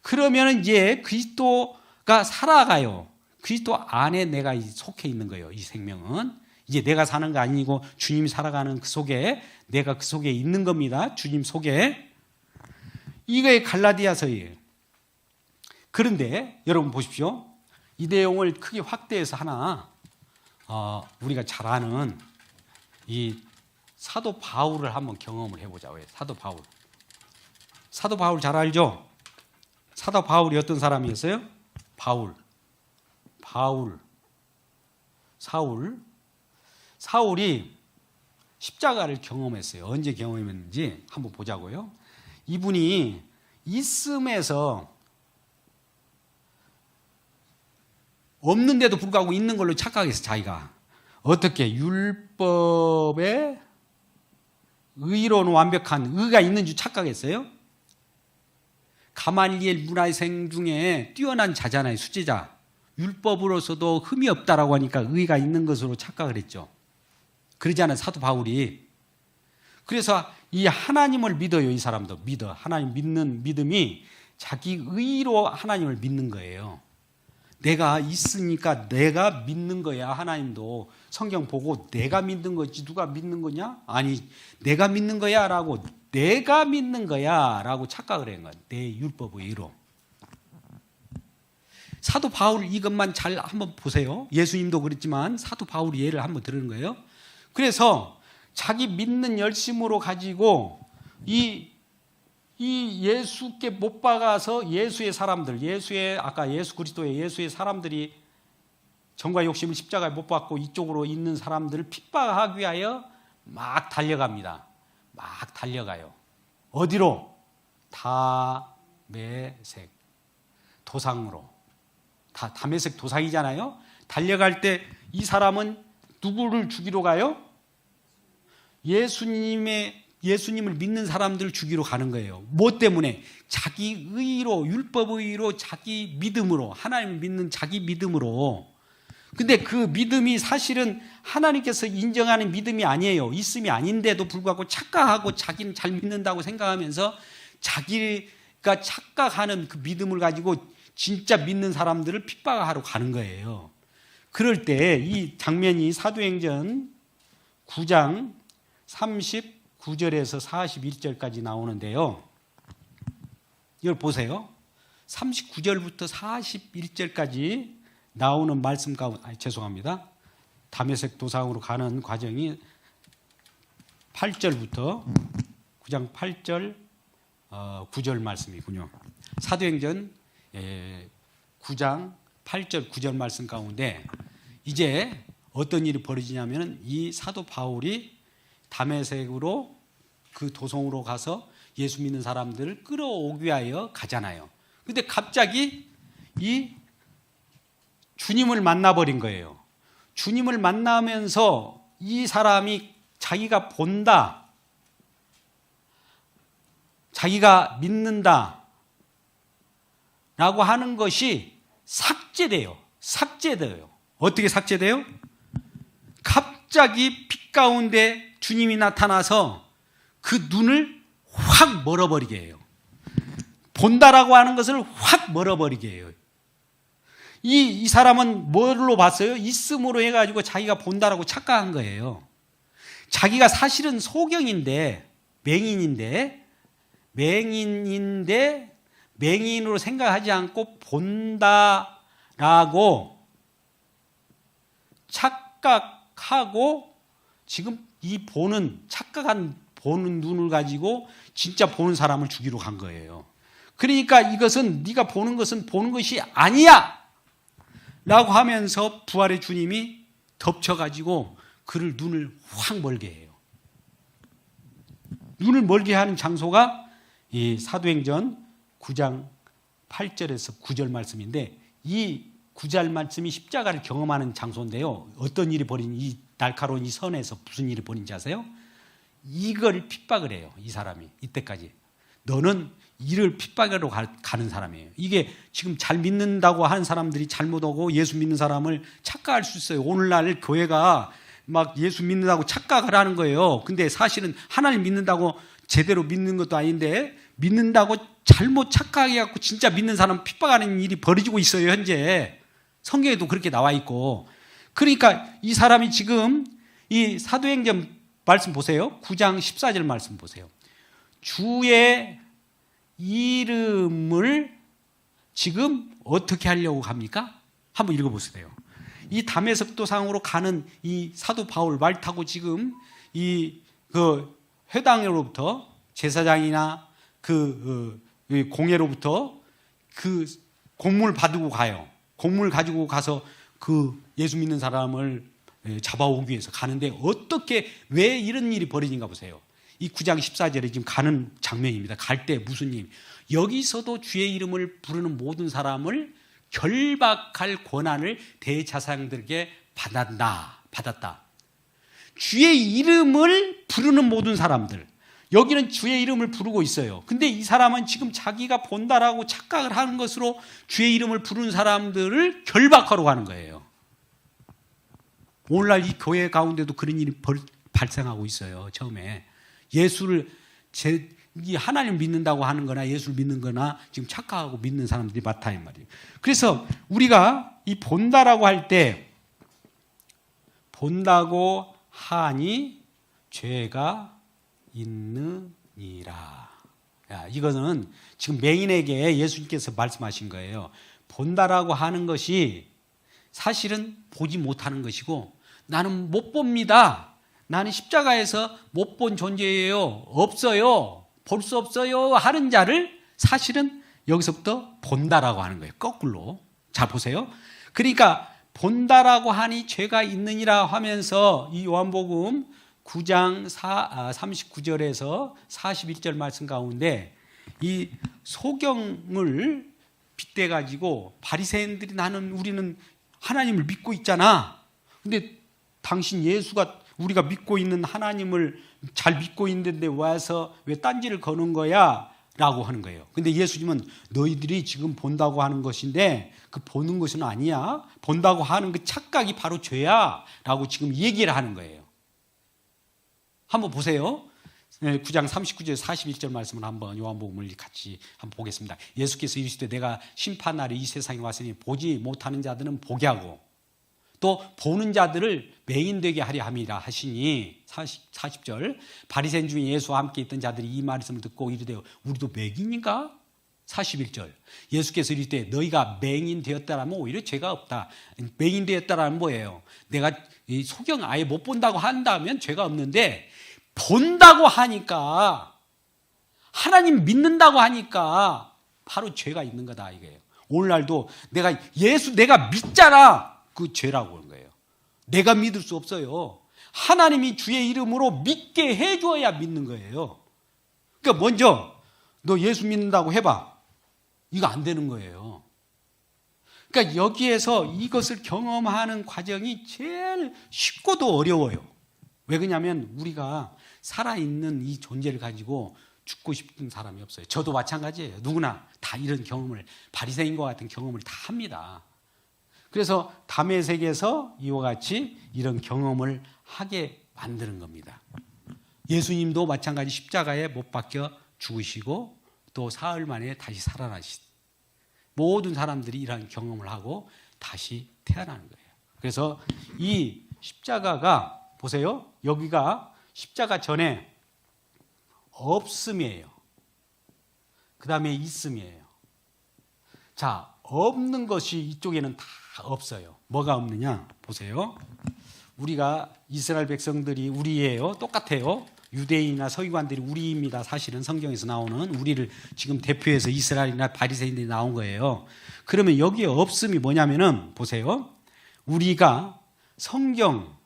그러면 이제 그리스도가 살아가요. 그리스도 안에 내가 속해 있는 거예요. 이 생명은 이제 내가 사는 거 아니고 주님이 살아가는 그 속에, 내가 그 속에 있는 겁니다. 주님 속에. 이게 갈라디아서예요. 그런데 여러분 보십시오. 이 내용을 크게 확대해서 하나 우리가 잘 아는 이 사도 바울을 한번 경험을 해보자. 왜? 사도 바울 잘 알죠? 사도 바울이 어떤 사람이었어요? 사울이 십자가를 경험했어요. 언제 경험했는지 한번 보자고요. 이분이 있음에서 없는데도 불구하고 있는 걸로 착각했어. 자기가 어떻게 율법에 의로는 완벽한 의가 있는 줄 착각했어요. 가말리엘 문화생 중에 뛰어난 자잖아요. 수제자. 율법으로서도 흠이 없다라고 하니까 의가 있는 것으로 착각을 했죠. 그러지 않아요, 사도 바울이. 그래서 이 하나님을 믿어요. 이 사람도 믿어. 하나님 믿는 믿음이 자기 의로 하나님을 믿는 거예요. 내가 있으니까 내가 믿는 거야. 하나님도 성경 보고 내가 믿는 거지 누가 믿는 거냐? 아니, 내가 믿는 거야 라고, 내가 믿는 거야 라고 착각을 한 거야. 내 율법의 의로. 사도 바울 이것만 잘 한번 보세요. 예수님도 그랬지만 사도 바울이 예를 한번 들은 거예요. 그래서 자기 믿는 열심으로 가지고 이 예수께 못 박아서 예수의 사람들, 아까 예수 그리스도의 예수의 사람들이 정과 욕심을 십자가에 못 박고 이쪽으로 있는 사람들을 핍박하기 위하여 막 달려갑니다. 막 달려가요. 어디로? 다메섹 도상으로. 다메섹 도상이잖아요. 달려갈 때 이 사람은 누구를 죽이러 가요? 예수님을 믿는 사람들을 죽이러 가는 거예요. 뭐 때문에? 자기 의로, 율법 의로, 자기 믿음으로, 하나님을 믿는 자기 믿음으로. 근데 그 믿음이 사실은 하나님께서 인정하는 믿음이 아니에요. 있음이 아닌데도 불구하고 착각하고 자기는 잘 믿는다고 생각하면서 자기가 착각하는 그 믿음을 가지고 진짜 믿는 사람들을 핍박하러 가는 거예요. 그럴 때 이 장면이 사도행전 9장 39절에서 41절까지 나오는데요. 이걸 보세요. 39절부터 41절까지 나오는 말씀 가운데, 죄송합니다. 다메섹 도상으로 가는 과정이 8절부터 9장 8절 9절 말씀이군요. 사도행전 9장 8절 9절 말씀 가운데 이제 어떤 일이 벌어지냐면 이 사도 바울이 다메섹으로 그 도성으로 가서 예수 믿는 사람들을 끌어오기 위하여 가잖아요. 근데 갑자기 이 주님을 만나버린 거예요. 주님을 만나면서 이 사람이 자기가 본다, 자기가 믿는다 라고 하는 것이 삭제돼요. 어떻게 삭제돼요? 갑자기 빛 가운데 주님이 나타나서 그 눈을 확 멀어버리게 해요. 본다라고 하는 것을 확 멀어버리게 해요. 이 사람은 뭘로 봤어요? 있음으로 해가지고 자기가 본다라고 착각한 거예요. 자기가 사실은 소경인데, 맹인으로 생각하지 않고 본다라고 착각하고 지금 이 착각한 보는 눈을 가지고 진짜 보는 사람을 죽이러 간 거예요. 그러니까 이것은 네가 보는 것은 보는 것이 아니야 라고 하면서 부활의 주님이 덮쳐가지고 그를 눈을 확 멀게 해요. 눈을 멀게 하는 장소가 이 사도행전 9장 8절에서 9절 말씀인데, 이 9절 말씀이 십자가를 경험하는 장소인데요. 어떤 일이 벌인, 이 날카로운 이 선에서 무슨 일이 벌인지 아세요? 이걸 핍박을 해요. 이 사람이 이때까지. 너는 이를 핍박으로 가는 사람이에요. 이게 지금 잘 믿는다고 하는 사람들이 잘못 오고 예수 믿는 사람을 착각할 수 있어요. 오늘날 교회가 막 예수 믿는다고 착각을 하는 거예요. 근데 사실은 하나님 믿는다고 제대로 믿는 것도 아닌데 믿는다고 잘못 착각해갖고 진짜 믿는 사람 핍박하는 일이 벌어지고 있어요. 현재 성경에도 그렇게 나와 있고. 그러니까 이 사람이 지금 이 사도행전 말씀 보세요. 9장 14절 말씀 보세요. 주의 이름을 지금 어떻게 하려고 합니까? 한번 읽어보세요. 이 다메섹 도상으로 가는 이 사도 바울 말 타고 지금 그 회당으로부터 제사장이나 그 공회로부터 그 공문을 받고 가요. 공문을 가지고 가서 그 예수 믿는 사람을 잡아오기 위해서 가는데 어떻게 왜 이런 일이 벌어진가 보세요. 이 9장 14절에 지금 가는 장면입니다. 갈 때 무슨 일? 여기서도 주의 이름을 부르는 모든 사람을 결박할 권한을 대제사장들에게 받았다. 주의 이름을 부르는 모든 사람들. 여기는 주의 이름을 부르고 있어요. 근데 이 사람은 지금 자기가 본다라고 착각을 하는 것으로 주의 이름을 부르는 사람들을 결박하러 가는 거예요. 오늘날 이 교회 가운데도 그런 일이 발생하고 있어요. 처음에 예수를 하나님 믿는다고 하는 거나 예수를 믿는 거나 지금 착각하고 믿는 사람들이 많다 이 말이에요. 그래서 우리가 이 본다라고 할 때 본다고 하니 죄가 있느니라. 이거는 지금 맹인에게 예수님께서 말씀하신 거예요. 본다라고 하는 것이 사실은 보지 못하는 것이고 나는 못 봅니다. 나는 십자가에서 못 본 존재예요. 없어요. 볼 수 없어요. 하는 자를 사실은 여기서부터 본다라고 하는 거예요. 거꾸로. 자, 보세요. 그러니까 본다라고 하니 죄가 있느니라 하면서 이 요한복음 9장 39절에서 41절 말씀 가운데 이 소경을 빗대가지고 바리새인들이 우리는 하나님을 믿고 있잖아. 근데 당신 예수가 우리가 믿고 있는 하나님을 잘 믿고 있는데 와서 왜 딴지를 거는 거야? 라고 하는 거예요. 근데 예수님은 너희들이 지금 본다고 하는 것인데 그 보는 것은 아니야. 본다고 하는 그 착각이 바로 죄야. 라고 지금 얘기를 하는 거예요. 한번 보세요. 9장 39절 41절 말씀을 한번 요한복음을 같이 한번 보겠습니다. 예수께서 이르시되 내가 심판날에 이 세상에 왔으니 보지 못하는 자들은 보게 하고 또 보는 자들을 맹인되게 하려 함이라 하시니 40절 바리새인 중에 예수와 함께 있던 자들이 이 말씀을 듣고 이르되 우리도 맹인인가? 41절 예수께서 이르시되 너희가 맹인 되었다라면 오히려 죄가 없다. 맹인 되었다라는 뭐예요? 내가 이 소경 아예 못 본다고 한다면 죄가 없는데 본다고 하니까 하나님 믿는다고 하니까 바로 죄가 있는 거다 이거예요. 오늘날도 내가 믿잖아. 그 죄라고 하는 거예요. 내가 믿을 수 없어요. 하나님이 주의 이름으로 믿게 해줘야 믿는 거예요. 그러니까 먼저 너 예수 믿는다고 해봐. 이거 안 되는 거예요. 그러니까 여기에서 이것을 경험하는 과정이 제일 쉽고도 어려워요. 왜 그러냐면 우리가 살아있는 이 존재를 가지고 죽고 싶은 사람이 없어요. 저도 마찬가지예요. 누구나 다 이런 경험을 바리새인과 같은 경험을 다 합니다. 그래서 다메섹에서 이와 같이 이런 경험을 하게 만드는 겁니다. 예수님도 마찬가지 십자가에 못 박혀 죽으시고 또 사흘 만에 다시 살아나시 모든 사람들이 이러한 경험을 하고 다시 태어나는 거예요. 그래서 이 십자가가 보세요. 여기가 십자가 전에 없음이에요. 그 다음에 있음이에요. 자, 없는 것이 이쪽에는 다 없어요. 뭐가 없느냐? 보세요. 우리가 이스라엘 백성들이 우리예요. 똑같아요. 유대인이나 서기관들이 우리입니다. 사실은 성경에서 나오는 우리를 지금 대표해서 이스라엘이나 바리새인들이 나온 거예요. 그러면 여기에 없음이 뭐냐면은 보세요. 우리가 성경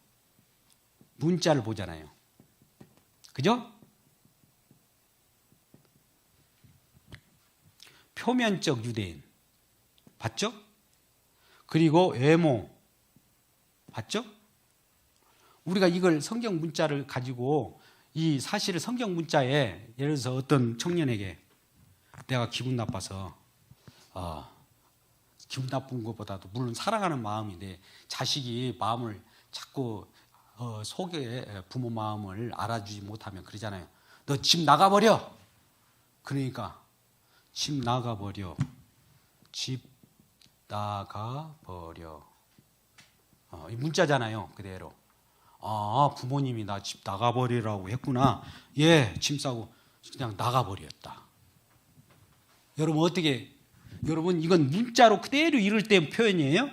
문자를 보잖아요. 그죠? 표면적 유대인 봤죠? 그리고 외모 봤죠? 우리가 이걸 성경 문자를 가지고 이 사실을 성경 문자에 예를 들어서 어떤 청년에게 내가 기분 나빠서 기분 나쁜 것보다도 물론 사랑하는 마음인데 자식이 마음을 자꾸 속에 부모 마음을 알아주지 못하면 그러잖아요. 너 집 나가버려. 그러니까 집 나가버려. 집 나가버려. 이 문자잖아요. 그대로. 부모님이 나 집 나가버리라고 했구나. 예, 짐 싸고 그냥 나가버렸다. 여러분 이건 문자로 그대로 이룰 때 표현이에요.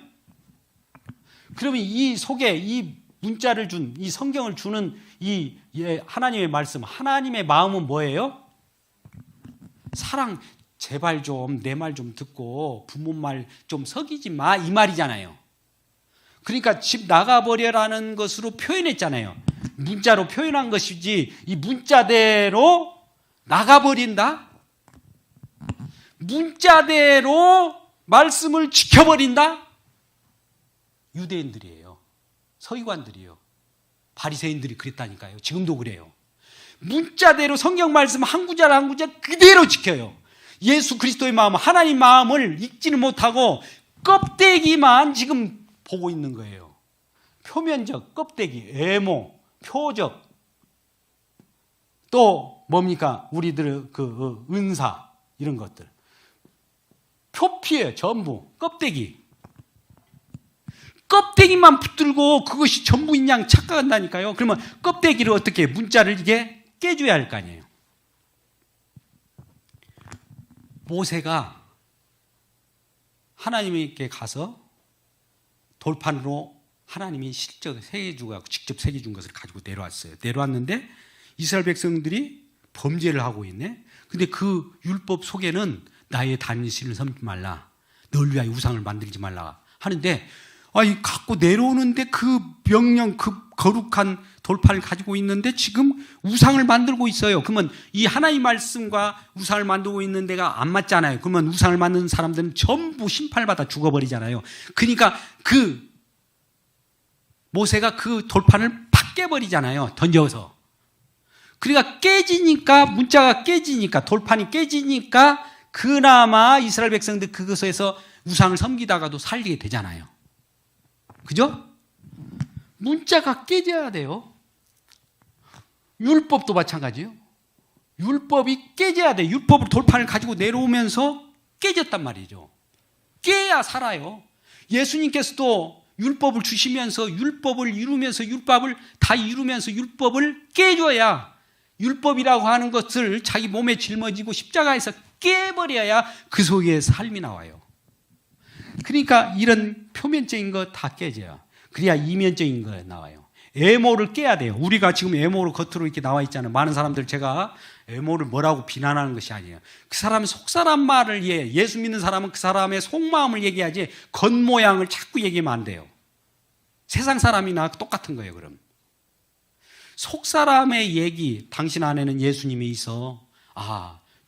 그러면 이 속에 이 문자를 준 이 성경을 주는 이 하나님의 말씀, 하나님의 마음은 뭐예요? 사랑. 제발 좀 내 말 좀 듣고 부모 말 좀 속이지 마 이 말이잖아요. 그러니까 집 나가버려라는 것으로 표현했잖아요. 문자로 표현한 것이지 이 문자대로 나가버린다? 문자대로 말씀을 지켜버린다? 유대인들이에요. 서기관들이에요. 바리새인들이 그랬다니까요. 지금도 그래요. 문자대로 성경 말씀 한 구절 한 구절 그대로 지켜요. 예수 그리스도의 마음, 하나님 마음을 읽지는 못하고 껍데기만 지금 보고 있는 거예요. 표면적, 껍데기, 외모, 표적. 또 뭡니까? 우리들의 그 은사 이런 것들. 표피예요. 전부. 껍데기. 껍데기만 붙들고 그것이 전부인 양 착각한다니까요. 그러면 껍데기를 어떻게 문자를 이게 깨줘야 할 거 아니에요. 모세가 하나님께 가서 돌판으로 하나님이 실적 새겨주고 직접 새겨준 것을 가지고 내려왔어요. 내려왔는데 이스라엘 백성들이 범죄를 하고 있네. 근데 그 율법 속에는 나의 단신을 섬기지 말라. 널 위하여 우상을 만들지 말라 하는데 갖고 내려오는데 그 명령, 그 거룩한 돌판을 가지고 있는데 지금 우상을 만들고 있어요. 그러면 이 하나님 말씀과 우상을 만들고 있는 데가 안 맞잖아요. 그러면 우상을 만드는 사람들은 전부 심판받아 죽어버리잖아요. 그러니까 그 모세가 그 돌판을 팍 깨버리잖아요. 던져서. 그러니까 깨지니까, 문자가 깨지니까, 돌판이 깨지니까 그나마 이스라엘 백성들 그것에서 우상을 섬기다가도 살리게 되잖아요. 그죠? 문자가 깨져야 돼요. 율법도 마찬가지예요. 율법이 깨져야 돼. 율법을 돌판을 가지고 내려오면서 깨졌단 말이죠. 깨야 살아요. 예수님께서도 율법을 주시면서 율법을 이루면서 율법을 다 이루면서 율법을 깨줘야 율법이라고 하는 것을 자기 몸에 짊어지고 십자가에서 깨버려야 그 속에 삶이 나와요. 그러니까 이런 표면적인 거 다 깨져요. 그래야 이면적인 거 나와요. 외모를 깨야 돼요. 우리가 지금 외모로 겉으로 이렇게 나와 있잖아요. 많은 사람들 제가 외모를 뭐라고 비난하는 것이 아니에요. 그 사람의 속사람 말을 예수 믿는 사람은 그 사람의 속마음을 얘기하지 겉모양을 자꾸 얘기하면 안 돼요. 세상 사람이나 똑같은 거예요. 그럼 속사람의 얘기, 당신 안에는 예수님이 있어.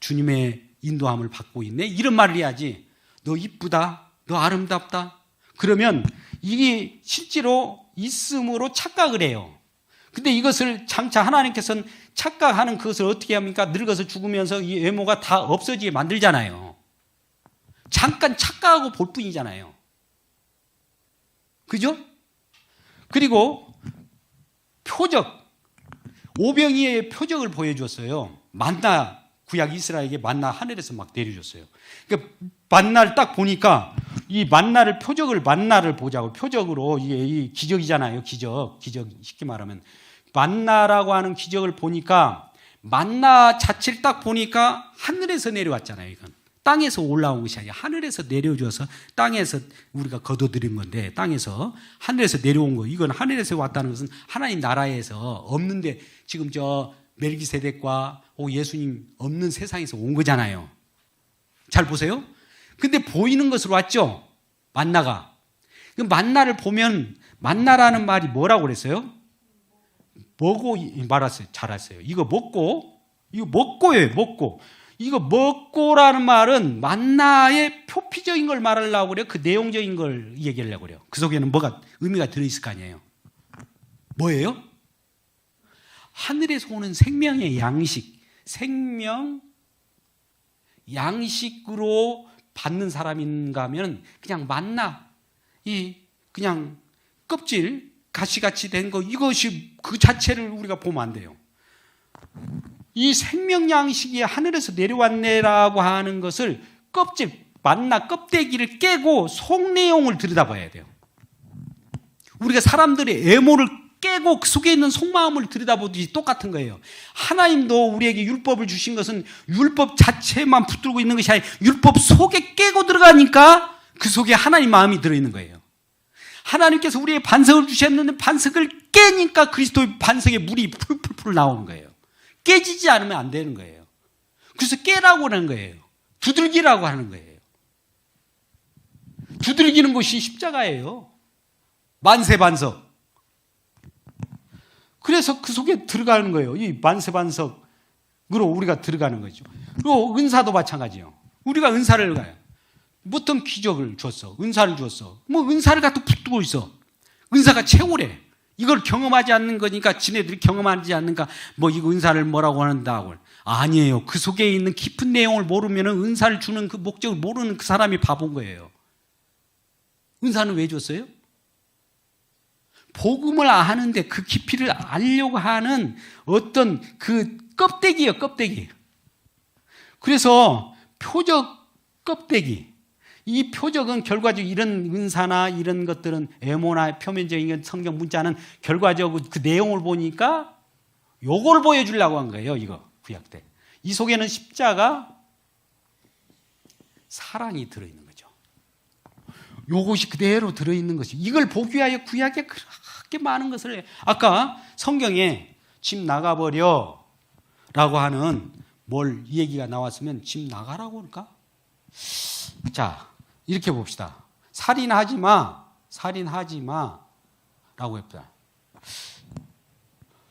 주님의 인도함을 받고 있네. 이런 말을 해야지. 너 이쁘다. 너 아름답다. 그러면 이게 실제로 있음으로 착각을 해요. 근데 이것을 장차 하나님께서는 착각하는 그것을 어떻게 합니까? 늙어서 죽으면서 이 외모가 다 없어지게 만들잖아요. 잠깐 착각하고 볼 뿐이잖아요. 그죠? 그리고 표적. 오병이의 표적을 보여줬어요. 만나 구약 이스라엘에게 만나 하늘에서 막 내려줬어요. 그러니까 만나를 딱 보니까 이 만나를 만나를 보자고 표적으로 이게 이 기적이잖아요. 기적 쉽게 말하면 만나라고 하는 기적을 보니까 만나 자체를 딱 보니까 하늘에서 내려왔잖아요. 이건 땅에서 올라온 것이 아니라 하늘에서 내려줘서 땅에서 우리가 거둬들인 건데 땅에서 하늘에서 내려온 거. 이건 하늘에서 왔다는 것은 하나님 나라에서 없는데 지금 저 멜기세덱과 예수님 없는 세상에서 온 거잖아요. 잘 보세요. 근데 보이는 것으로 왔죠. 만나가. 그 만나를 보면 만나라는 말이 뭐라고 그랬어요? 먹고 말았어요. 잘했어요. 이거 먹고예요. 먹고. 이거 먹고라는 말은 만나의 표피적인 걸 말하려고 그래요. 그 내용적인 걸 얘기하려고 그래요. 그 속에는 뭐가 의미가 들어있을 거 아니에요. 뭐예요? 하늘에서 오는 생명의 양식, 양식으로 받는 사람인가 하면 그냥 만나, 그냥 껍질, 가시같이 된 거, 이것이 그 자체를 우리가 보면 안 돼요. 이 생명 양식이 하늘에서 내려왔네라고 하는 것을 만나 껍데기를 깨고 속 내용을 들여다봐야 돼요. 우리가 사람들의 애모를 깨고 그 속에 있는 속마음을 들여다보듯이 똑같은 거예요. 하나님도 우리에게 율법을 주신 것은 율법 자체만 붙들고 있는 것이 아니라 율법 속에 깨고 들어가니까 그 속에 하나님 마음이 들어있는 거예요. 하나님께서 우리에게 반석을 주셨는데 반석을 깨니까 그리스도의 반석에 물이 풀풀풀 나오는 거예요. 깨지지 않으면 안 되는 거예요. 그래서 깨라고 하는 거예요. 두들기라고 하는 거예요. 두들기는 것이 십자가예요. 만세반석. 그래서 그 속에 들어가는 거예요. 이 만세반석으로 우리가 들어가는 거죠. 그리고 은사도 마찬가지예요. 우리가 은사를 가요. 어떤 기적을 줬어. 은사를 줬어. 은사를 갖다 붙들고 있어. 은사가 최고래. 이걸 경험하지 않는 거니까 지네들이 경험하지 않는가 이거 은사를 뭐라고 하는다고. 아니에요. 그 속에 있는 깊은 내용을 모르면 은사를 주는 그 목적을 모르는 그 사람이 바본 거예요. 은사는 왜 줬어요? 복음을 아는데 그 깊이를 알려고 하는 어떤 그 껍데기예요. 껍데기. 그래서 표적 껍데기. 이 표적은 결과적으로 이런 은사나 이런 것들은 에모나 표면적인 성경 문자는 결과적으로 그 내용을 보니까 요걸 보여주려고 한 거예요. 이거 구약 때. 이 속에는 십자가 사랑이 들어있는 거죠. 요것이 그대로 들어있는 것이. 이걸 보기 위하여 구약에 그렇게 많은 것을 해요. 아까 성경에 집 나가버려 라고 하는 뭘 얘기가 나왔으면 집 나가라고 할까? 자, 이렇게 봅시다. 살인하지 마 라고 했다.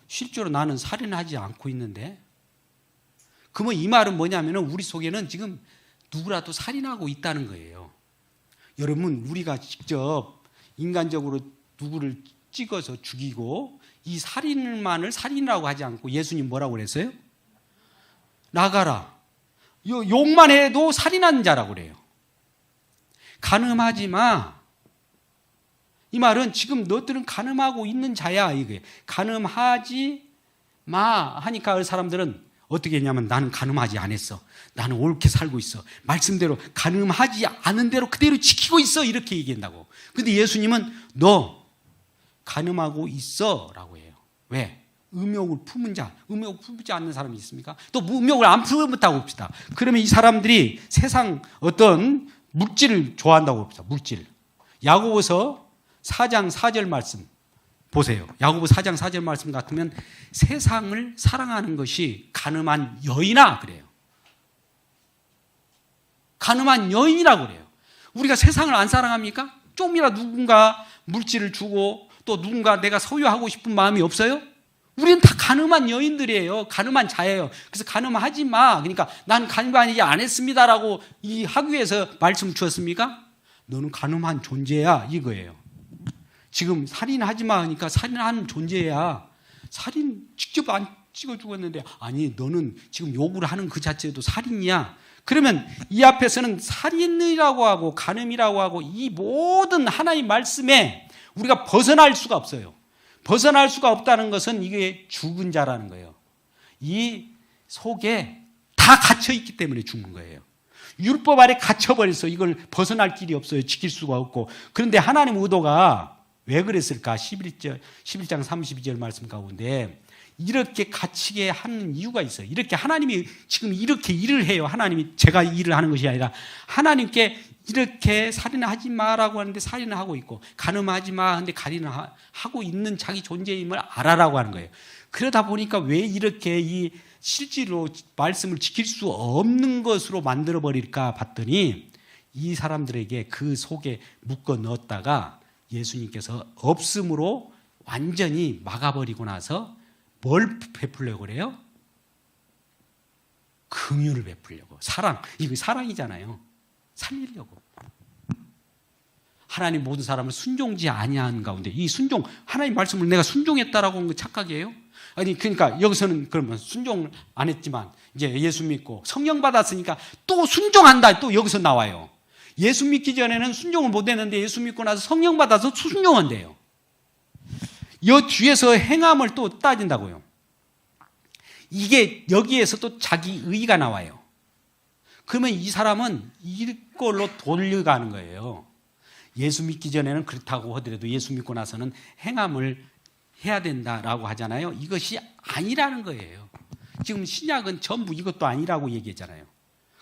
실제로 나는 살인하지 않고 있는데, 그러면 이 말은 뭐냐면 우리 속에는 지금 누구라도 살인하고 있다는 거예요. 여러분, 우리가 직접 인간적으로 누구를 찍어서 죽이고 이 살인만을 살인이라고 하지 않고 예수님 뭐라고 그랬어요? 나가라. 욕만 해도 살인하는 자라고 그래요. 간음하지 마. 이 말은 지금 너들은 간음하고 있는 자야. 이게 간음하지 마 하니까 사람들은 어떻게 했냐면 나는 간음하지 않았어. 나는 옳게 살고 있어. 말씀대로 간음하지 않은 대로 그대로 지키고 있어. 이렇게 얘기한다고. 근데 예수님은 너 간음하고 있어 라고 해요. 왜? 음욕을 품은 자, 음욕을 품지 않는 사람이 있습니까? 또 음욕을 안 품었다고 봅시다. 그러면 이 사람들이 세상 어떤 물질을 좋아한다고 봅시다. 물질. 야고보서 4장 4절 말씀 보세요. 야고보 4장 4절 말씀 같으면 세상을 사랑하는 것이 간음한 여인아 그래요. 간음한 여인이라고 그래요. 우리가 세상을 안 사랑합니까? 좀이라 누군가 물질을 주고 또 누군가 내가 소유하고 싶은 마음이 없어요? 우리는 다 간음한 여인들이에요. 간음한 자예요. 그래서 간음하지 마. 그러니까 난 간음하지 않았습니다라고 이 학위에서 말씀 주었습니까? 너는 간음한 존재야 이거예요. 지금 살인하지 마 하니까 살인하는 존재야. 살인 직접 안 찍어 죽었는데 아니 너는 지금 욕을 하는 그 자체도 살인이야. 그러면 이 앞에서는 살인이라고 하고 간음이라고 하고 이 모든 하나님 말씀에 우리가 벗어날 수가 없어요. 벗어날 수가 없다는 것은 이게 죽은 자라는 거예요. 이 속에 다 갇혀 있기 때문에 죽는 거예요. 율법 아래 갇혀버려서 이걸 벗어날 길이 없어요. 지킬 수가 없고. 그런데 하나님 의도가 왜 그랬을까? 11장 32절 말씀 가운데 이렇게 갇히게 하는 이유가 있어요. 이렇게 하나님이 지금 이렇게 일을 해요. 하나님이 제가 일을 하는 것이 아니라 하나님께 이렇게 살인하지 마라고 하는데 살인을 하고 있고, 간음하지 마 하는데 간음을 하고 있는 자기 존재임을 알아라고 하는 거예요. 그러다 보니까 왜 이렇게 이 실제로 말씀을 지킬 수 없는 것으로 만들어 버릴까 봤더니 이 사람들에게 그 속에 묶어 넣었다가 예수님께서 없음으로 완전히 막아버리고 나서 뭘 베풀려고 그래요? 긍휼을 베풀려고. 사랑, 이거 사랑이잖아요. 살리려고. 하나님 모든 사람을 순종지 아니한 가운데 이 순종, 하나님 말씀을 내가 순종했다라고 한 거 착각이에요? 아니 그러니까 여기서는 그러면 순종을 안 했지만 이제 예수 믿고 성령 받았으니까 또 순종한다, 또 여기서 나와요. 예수 믿기 전에는 순종을 못 했는데 예수 믿고 나서 성령 받아서 순종한대요. 이 뒤에서 행함을 또 따진다고요. 이게 여기에서 또 자기 의가 나와요. 그러면 이 사람은 이걸로 돌려가는 거예요. 예수 믿기 전에는 그렇다고 하더라도 예수 믿고 나서는 행함을 해야 된다라고 하잖아요. 이것이 아니라는 거예요. 지금 신약은 전부 이것도 아니라고 얘기했잖아요.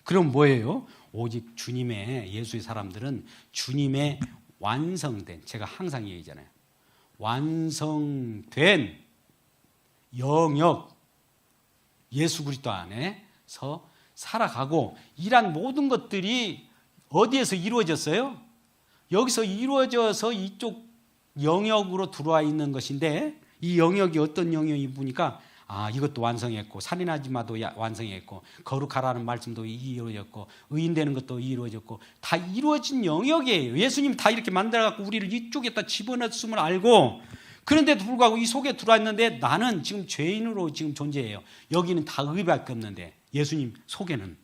그럼 뭐예요? 오직 주님의, 예수의 사람들은 주님의 완성된, 제가 항상 얘기하잖아요. 완성된 영역, 예수 그리스도 안에서 살아가고 이란 모든 것들이 어디에서 이루어졌어요? 여기서 이루어져서 이쪽 영역으로 들어와 있는 것인데, 이 영역이 어떤 영역이 보니까 이것도 완성했고, 살인하지 마도 완성했고, 거룩하라는 말씀도 이루어졌고, 의인되는 것도 이루어졌고, 다 이루어진 영역이에요. 예수님 다 이렇게 만들어갖고 우리를 이쪽에다 집어넣었음을 알고, 그런데도 불구하고 이 속에 들어와 있는데 나는 지금 죄인으로 지금 존재해요. 여기는 다 의밖에 없는데, 예수님 속에는.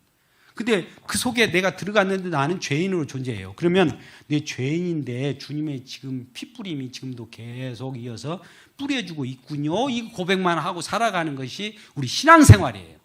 근데 그 속에 내가 들어갔는데 나는 죄인으로 존재해요. 그러면 내 죄인인데 주님의 지금 피뿌림이 지금도 계속 이어서 뿌려주고 있군요. 이 고백만 하고 살아가는 것이 우리 신앙생활이에요.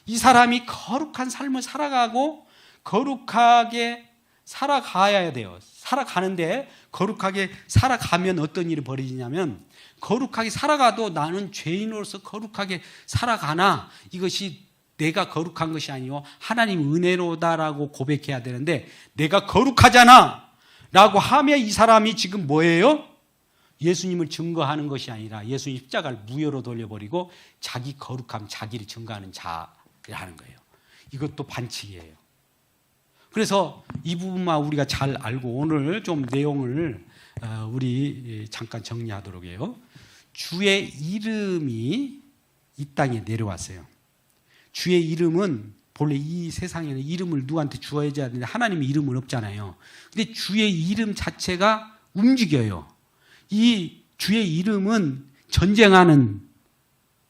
이 사람이 거룩한 삶을 살아가고 거룩하게 살아가야 돼요. 살아가는데 거룩하게 살아가면 어떤 일이 벌어지냐면, 거룩하게 살아가도 나는 죄인으로서 거룩하게 살아가나, 이것이 내가 거룩한 것이 아니요 하나님 은혜로다라고 고백해야 되는데, 내가 거룩하잖아 라고 하면 이 사람이 지금 뭐예요? 예수님을 증거하는 것이 아니라 예수님 십자가를 무효로 돌려버리고 자기 거룩함, 자기를 증거하는 자라는 거예요. 이것도 반칙이에요. 그래서 이 부분만 우리가 잘 알고 오늘 좀 내용을 우리 잠깐 정리하도록 해요. 주의 이름이 이 땅에 내려왔어요. 주의 이름은 본래 이 세상에는 이름을 누구한테 주어야 되는데 하나님의 이름은 없잖아요. 근데 주의 이름 자체가 움직여요. 이 주의 이름은 전쟁하는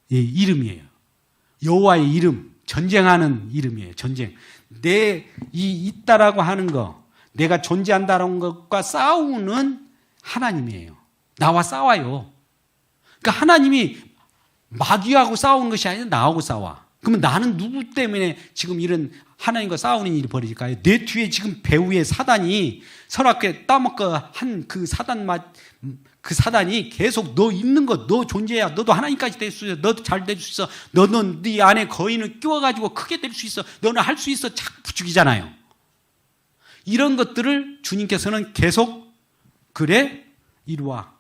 이름이에요. 여호와의 이름, 전쟁하는 이름이에요. 전쟁. 내 있다라고 하는 거, 내가 존재한다는 것과 싸우는 하나님이에요. 나와 싸워요. 그러니까 하나님이 마귀하고 싸우는 것이 아니라 나하고 싸워. 그러면 나는 누구 때문에 지금 이런 하나님과 싸우는 일이 벌어질까요? 내 뒤에 지금 배후의 사단이 선악계 따먹고 한 그 사단이 계속 너 있는 것, 너 존재야. 너도 하나님까지 될 수 있어. 너도 잘 될 수 있어. 너는 네 안에 거인을 끼워가지고 크게 될 수 있어. 너는 할 수 있어. 자꾸 부추기잖아요. 이런 것들을 주님께서는 계속 그래 이리 와.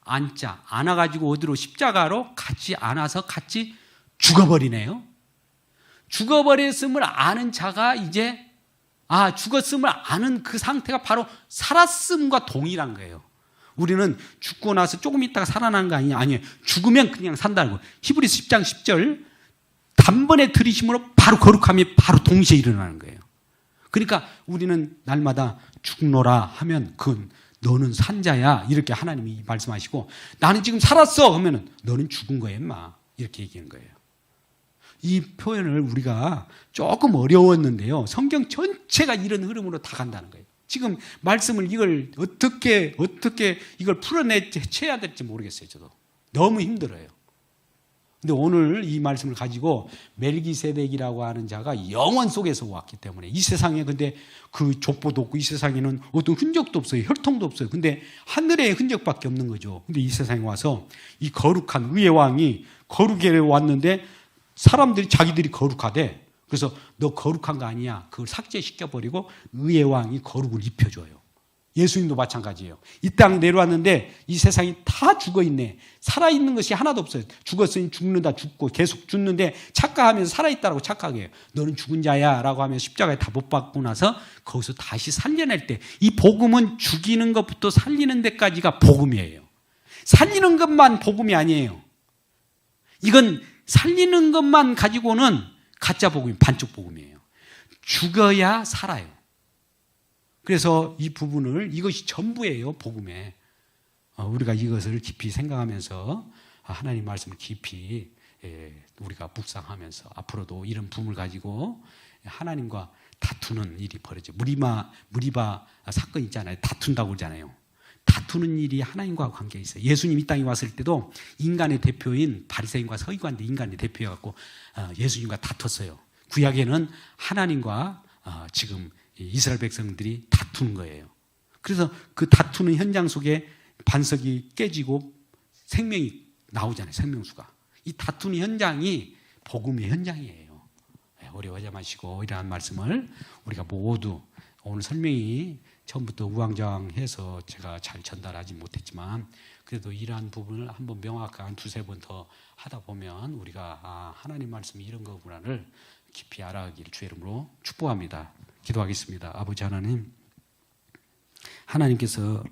앉자. 안아가지고 어디로 십자가로 같이 안아서 같이 죽어버리네요. 죽어버렸음을 아는 자가 이제 죽었음을 아는 그 상태가 바로 살았음과 동일한 거예요. 우리는 죽고 나서 조금 있다가 살아나는 거 아니냐? 아니에요. 죽으면 그냥 산다는 거예요. 히브리서 10장 10절 단번에 들이심으로 바로 거룩함이 바로 동시에 일어나는 거예요. 그러니까 우리는 날마다 죽노라 하면 그건 너는 산자야 이렇게 하나님이 말씀하시고, 나는 지금 살았어 하면은 너는 죽은 거야 임마 이렇게 얘기하는 거예요. 이 표현을 우리가 조금 어려웠는데요, 성경 전체가 이런 흐름으로 다 간다는 거예요. 지금 말씀을 이걸 어떻게 이걸 풀어내야 될지 모르겠어요. 저도 너무 힘들어요. 근데 오늘 이 말씀을 가지고 멜기세덱이라고 하는 자가 영원 속에서 왔기 때문에 이 세상에 근데 그 족보도 없고 이 세상에는 어떤 흔적도 없어요. 혈통도 없어요. 근데 하늘의 흔적밖에 없는 거죠. 근데 이 세상에 와서 이 거룩한 의의 왕이 거룩에 왔는데 사람들이 자기들이 거룩하대. 그래서 너 거룩한 거 아니야. 그걸 삭제시켜버리고 의의 왕이 거룩을 입혀줘요. 예수님도 마찬가지예요. 이 땅 내려왔는데 이 세상이 다 죽어있네. 살아있는 것이 하나도 없어요. 죽었으니 죽는다 죽고 계속 죽는데 착각하면서 살아있다라고 착각해요. 너는 죽은 자야 라고 하면서 십자가에 다 못 박고 나서 거기서 다시 살려낼 때 이 복음은 죽이는 것부터 살리는 데까지가 복음이에요. 살리는 것만 복음이 아니에요. 이건 살리는 것만 가지고는 가짜 복음이 반쪽 복음이에요. 죽어야 살아요. 그래서 이 부분을 이것이 전부예요. 복음에. 우리가 이것을 깊이 생각하면서 하나님 말씀을 깊이 우리가 묵상하면서 앞으로도 이런 부분을 가지고 하나님과 다투는 일이 벌어져요. 무리바 사건 있잖아요. 다툰다고 그러잖아요. 다투는 일이 하나님과 관계가 있어요. 예수님 이 땅에 왔을 때도 인간의 대표인 바리새인과 서기관들 인간의 대표여갖고 예수님과 다퉜어요. 구약에는 하나님과 지금 이스라엘 백성들이 다투는 거예요. 그래서 그 다투는 현장 속에 반석이 깨지고 생명이 나오잖아요. 생명수가. 이 다투는 현장이 복음의 현장이에요. 어려워하지 마시고 이러한 말씀을 우리가 모두 오늘 설명이 처음부터 우왕좌왕해서 제가 잘 전달하지 못했지만 그래도 이러한 부분을 한번 명확하게 한 두세 번 더 하다 보면 우리가 하나님 말씀이 이런 거구나를 깊이 알아가기를 주의 이름으로 축복합니다. 기도하겠습니다. 아버지 하나님, 하나님께서